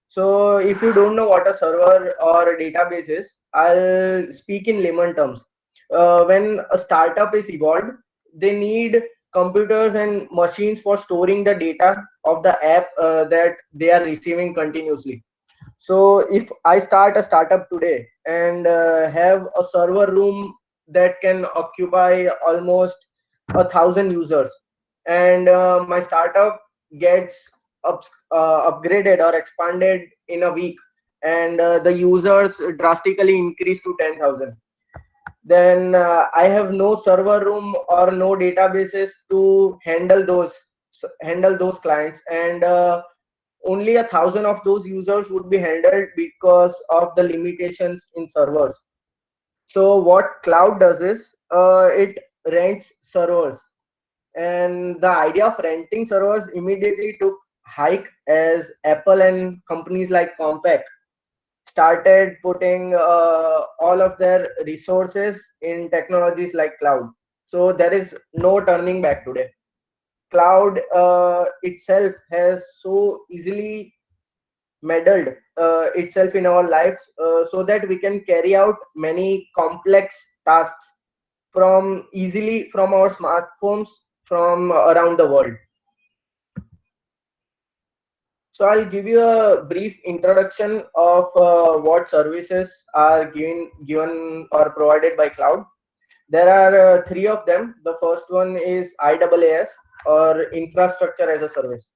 So if you don't know what a server or a database is, I'll speak in layman terms. When a startup is evolved, they need computers and machines for storing the data of the app that they are receiving continuously. So if I start a startup today and have a server room that can occupy almost 1,000 users, and my startup gets upgraded or expanded in a week, and the users drastically increase to 10,000, then I have no server room or no databases to handle those clients, and only 1,000 of those users would be handled because of the limitations in servers. So what cloud does is it rents servers, and the idea of renting servers immediately took hike as Apple and companies like Compaq started putting all of their resources in technologies like cloud. So there is no turning back today. Cloud itself has so easily meddled itself in our lives, so that we can carry out many complex tasks from easily from our smartphones from around the world. So I'll give you a brief introduction of what services are given or provided by cloud. There are three of them. The first one is IaaS, or infrastructure as a service.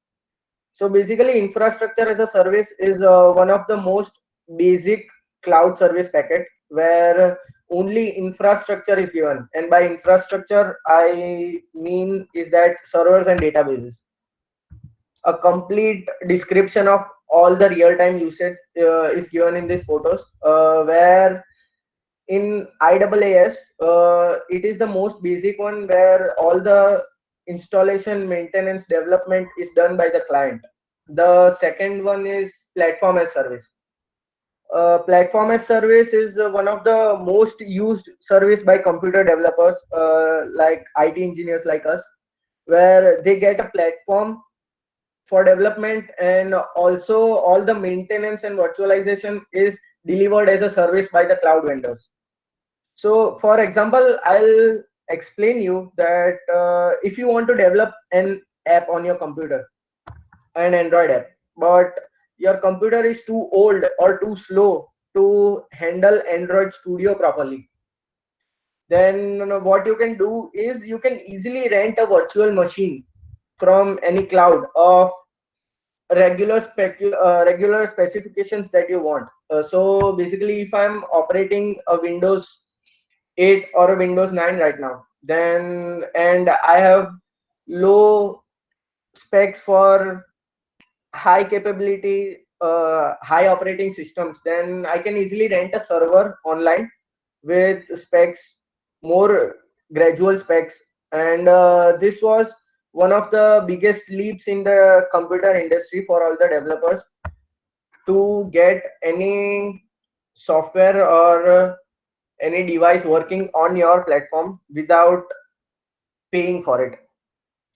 So basically, infrastructure as a service is one of the most basic cloud service packet, where only infrastructure is given, and by infrastructure I mean is that servers and databases. A complete description of all the real-time usage is given in these photos, where in IaaS, it is the most basic one, where all the installation, maintenance, development is done by the client. The second one is platform as service. Platform as service is one of the most used service by computer developers, like IT engineers like us, where they get a platform for development, and also all the maintenance and virtualization is delivered as a service by the cloud vendors. So for example, I'll explain you that if you want to develop an app on your computer, an Android app, but your computer is too old or too slow to handle Android Studio properly, then what you can do is you can easily rent a virtual machine from any cloud of regular specifications that you want. So basically, if I'm operating a Windows 8 or a Windows 9 right now, then and I have low specs for high capability, high operating systems, then I can easily rent a server online with specs, more gradual specs. And this was one of the biggest leaps in the computer industry for all the developers to get any software or any device working on your platform without paying for it.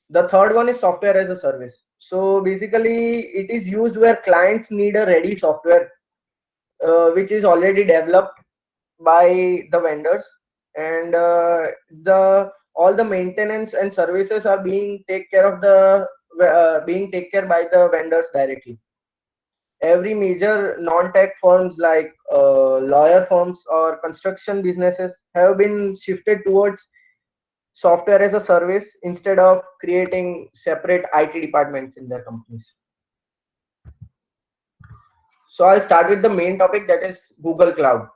The third one is software as a service. So basically, it is used where clients need a ready software which is already developed by the vendors, and the all the maintenance and services are being take care of the being take care by the vendors directly. Every major non-tech firms like lawyer firms or construction businesses have been shifted towards software as a service instead of creating separate IT departments in their companies. So I'll start with the main topic, that is Google Cloud.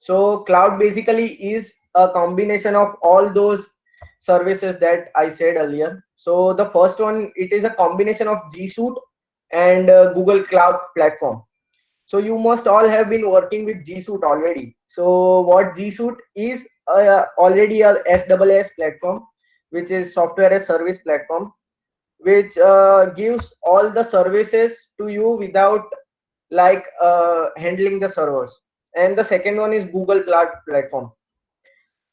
So cloud basically is a combination of all those services that I said earlier. So the first one, it is a combination of G Suite and Google Cloud Platform. So you must all have been working with G Suite already. So what G Suite is, already a SaaS platform, which is software as service platform, which gives all the services to you without like handling the servers. And the second one is Google Cloud Platform.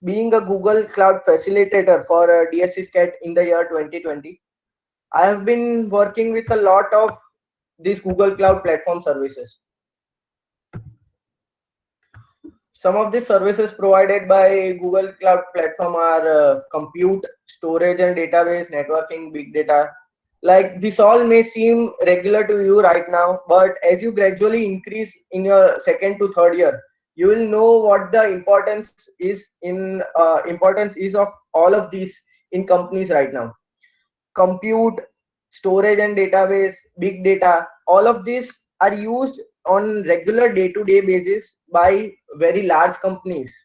Being a Google Cloud facilitator for DSC SCET in the year 2020, I have been working with a lot of these Google Cloud Platform services. Some of the services provided by Google Cloud Platform are compute, storage and database, networking, big data. Like this all may seem regular to you right now, but as you gradually increase in your second to third year, you will know what the importance is of all of these in companies right now. Compute, storage and database, big data, all of these are used on regular day-to-day basis by very large companies.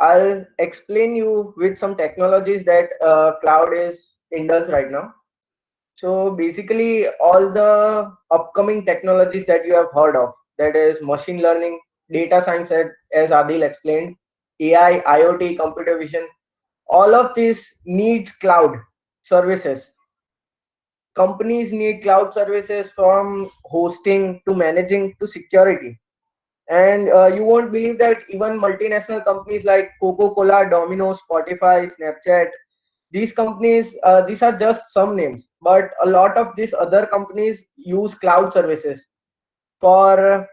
I'll explain you with some technologies that cloud is indulged right now. So basically, all the upcoming technologies that you have heard of, that is machine learning, data science, as Adil explained, AI, IoT, computer vision, all of this needs cloud services. Companies need cloud services from hosting to managing to security. And you won't believe that even multinational companies like Coca-Cola, Domino's, Spotify, Snapchat, these companies, these are just some names, but a lot of these other companies use cloud services for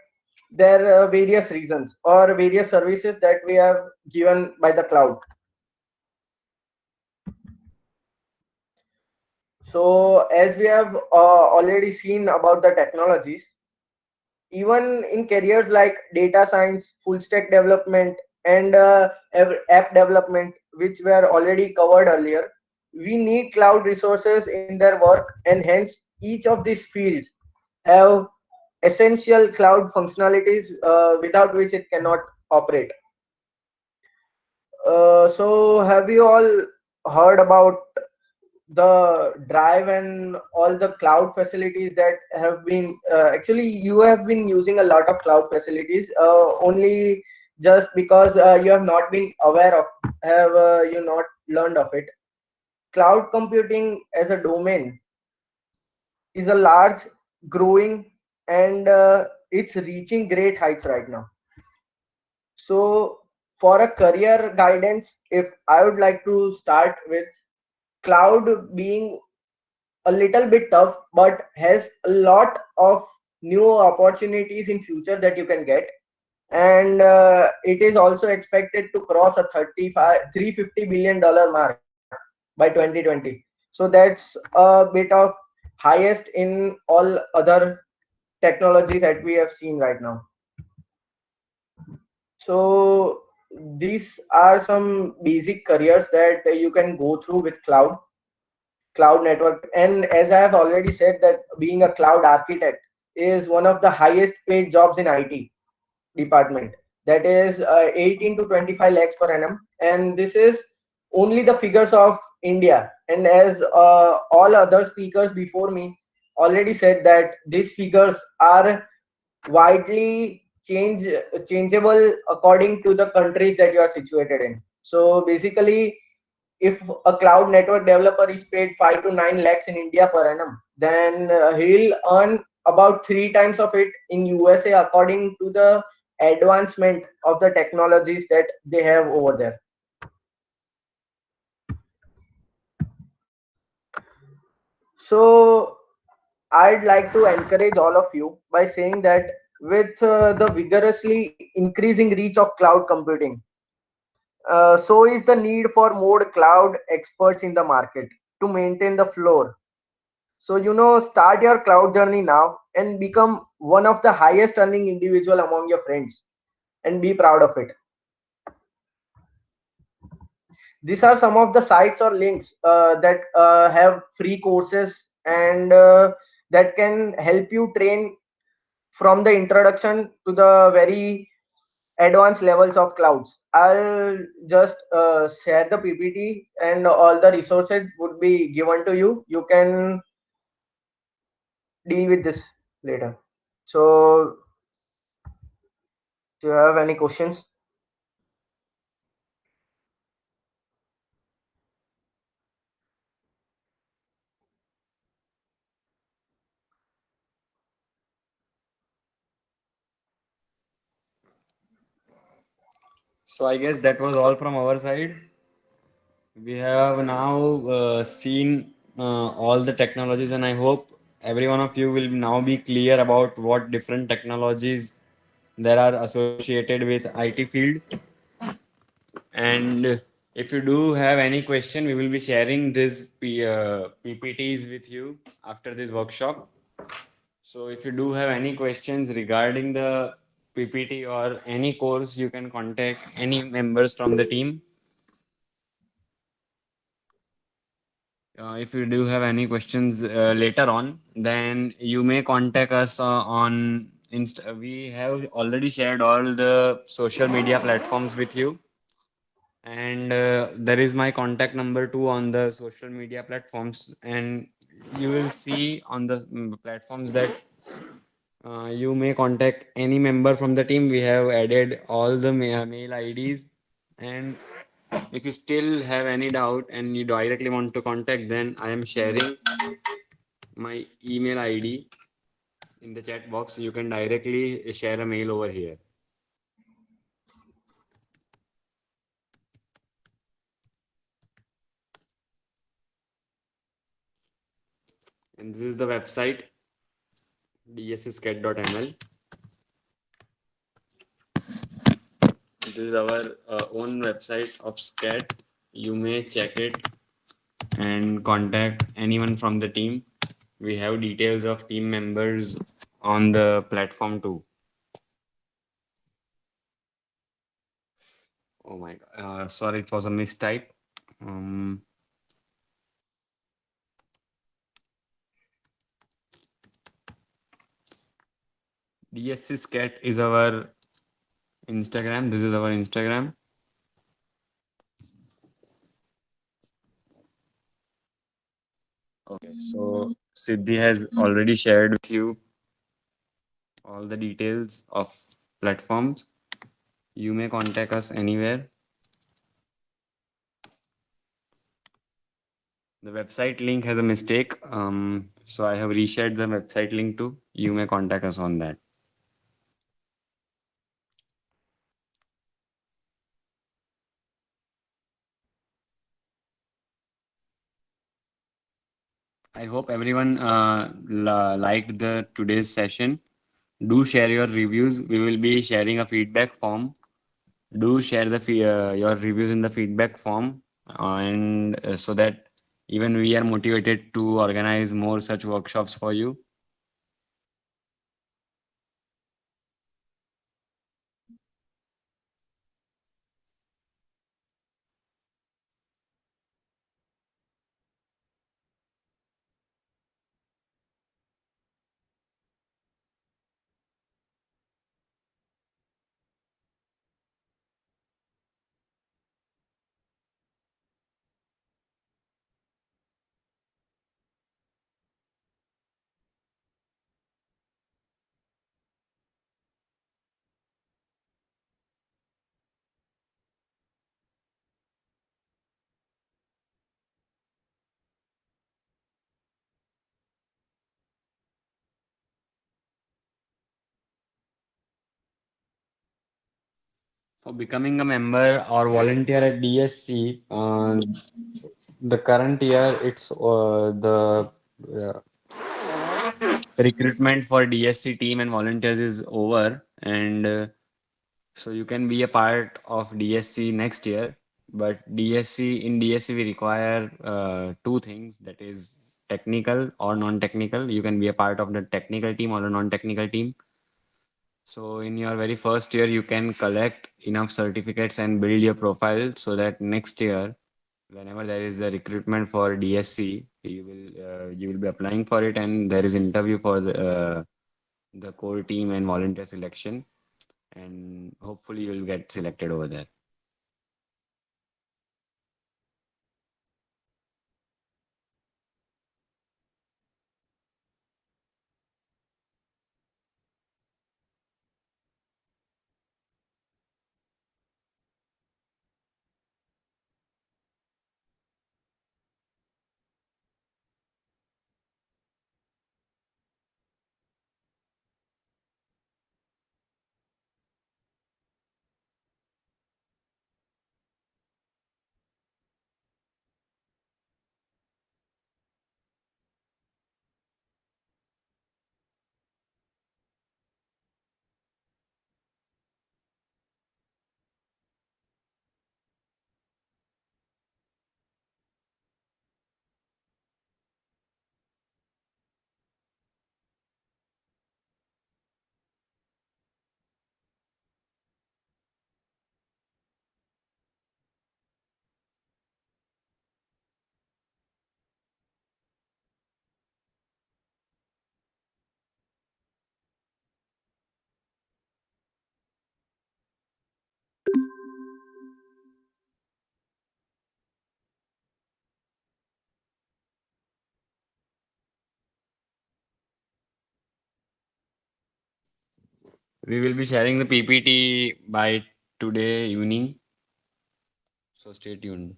their various reasons or various services that we have given by the cloud. So as we have already seen about the technologies, even in careers like data science, full stack development, and app development, which were already covered earlier, we need cloud resources in their work, and hence each of these fields have essential cloud functionalities without which it cannot operate. So have you all heard about the drive and all the cloud facilities that have been actually you have been using a lot of cloud facilities, only just because you have not been aware of, have you not learned of it. Cloud computing as a domain is a large, growing, and it's reaching great heights right now. So, for a career guidance, if I would like to start with cloud being a little bit tough, but has a lot of new opportunities in future that you can get. And it is also expected to cross a 35 $350 billion mark by 2020. So that's a bit of highest in all other technologies that we have seen right now. So these are some basic careers that you can go through with cloud network. And as I have already said, that being a cloud architect is one of the highest paid jobs in IT department. That is 18 to 25 lakhs per annum, and this is only the figures of India. And as all other speakers before me already said, that these figures are widely changeable according to the countries that you are situated in. So basically, if a cloud network developer is paid 5 to 9 lakhs in India per annum, then he'll earn about three times of it in USA, according to the advancement of the technologies that they have over there. So I'd like to encourage all of you by saying that with the vigorously increasing reach of cloud computing, so is the need for more cloud experts in the market to maintain the floor. So, start your cloud journey now and become one of the highest earning individual among your friends, and be proud of it. These are some of the sites or links that have free courses, and that can help you train from the introduction to the very advanced levels of clouds. I'll just share the PPT, and all the resources would be given to you. You can deal with this later. So, do you have any questions? So I guess that was all from our side. We have now seen all the technologies, and I hope every one of you will now be clear about what different technologies there are associated with IT field. And if you do have any question, we will be sharing these PPTs with you after this workshop. So if you do have any questions regarding the PPT or any course, you can contact any members from the team. If you do have any questions later on, then you may contact us on Insta. We have already shared all the social media platforms with you, and there is my contact number too on the social media platforms. And you will see on the platforms that you may contact any member from the team. We have added all the mail IDs, and if you still have any doubt and you directly want to contact, then I am sharing my email ID in the chat box. You can directly share a mail over here. And this is the website dscscat.ml. This is our own website of SCAT. You may check it and contact anyone from the team. We have details of team members on the platform too. Oh my god, sorry, it was a mistype. DSC SCET is our Instagram. This is our Instagram. Okay, so Siddhi has already shared with you all the details of platforms. You may contact us anywhere. The website link has a mistake. So I have reshared the website link too. You may contact us on that. I hope everyone liked the today's session. Do share your reviews. We will be sharing a feedback form. Do share your reviews in the feedback form, and so that even we are motivated to organize more such workshops for you. For becoming a member or volunteer at DSC, the current year it's the uh, recruitment for DSC team and volunteers is over, and so you can be a part of DSC next year. But DSC we require two things, that is technical or non-technical. You can be a part of the technical team or a non-technical team. So in your very first year, you can collect enough certificates and build your profile so that next year, whenever there is a recruitment for DSC, you will be applying for it, and there is interview for the core team and volunteer selection, and hopefully you'll get selected over there. We will be sharing the PPT by today evening, so stay tuned.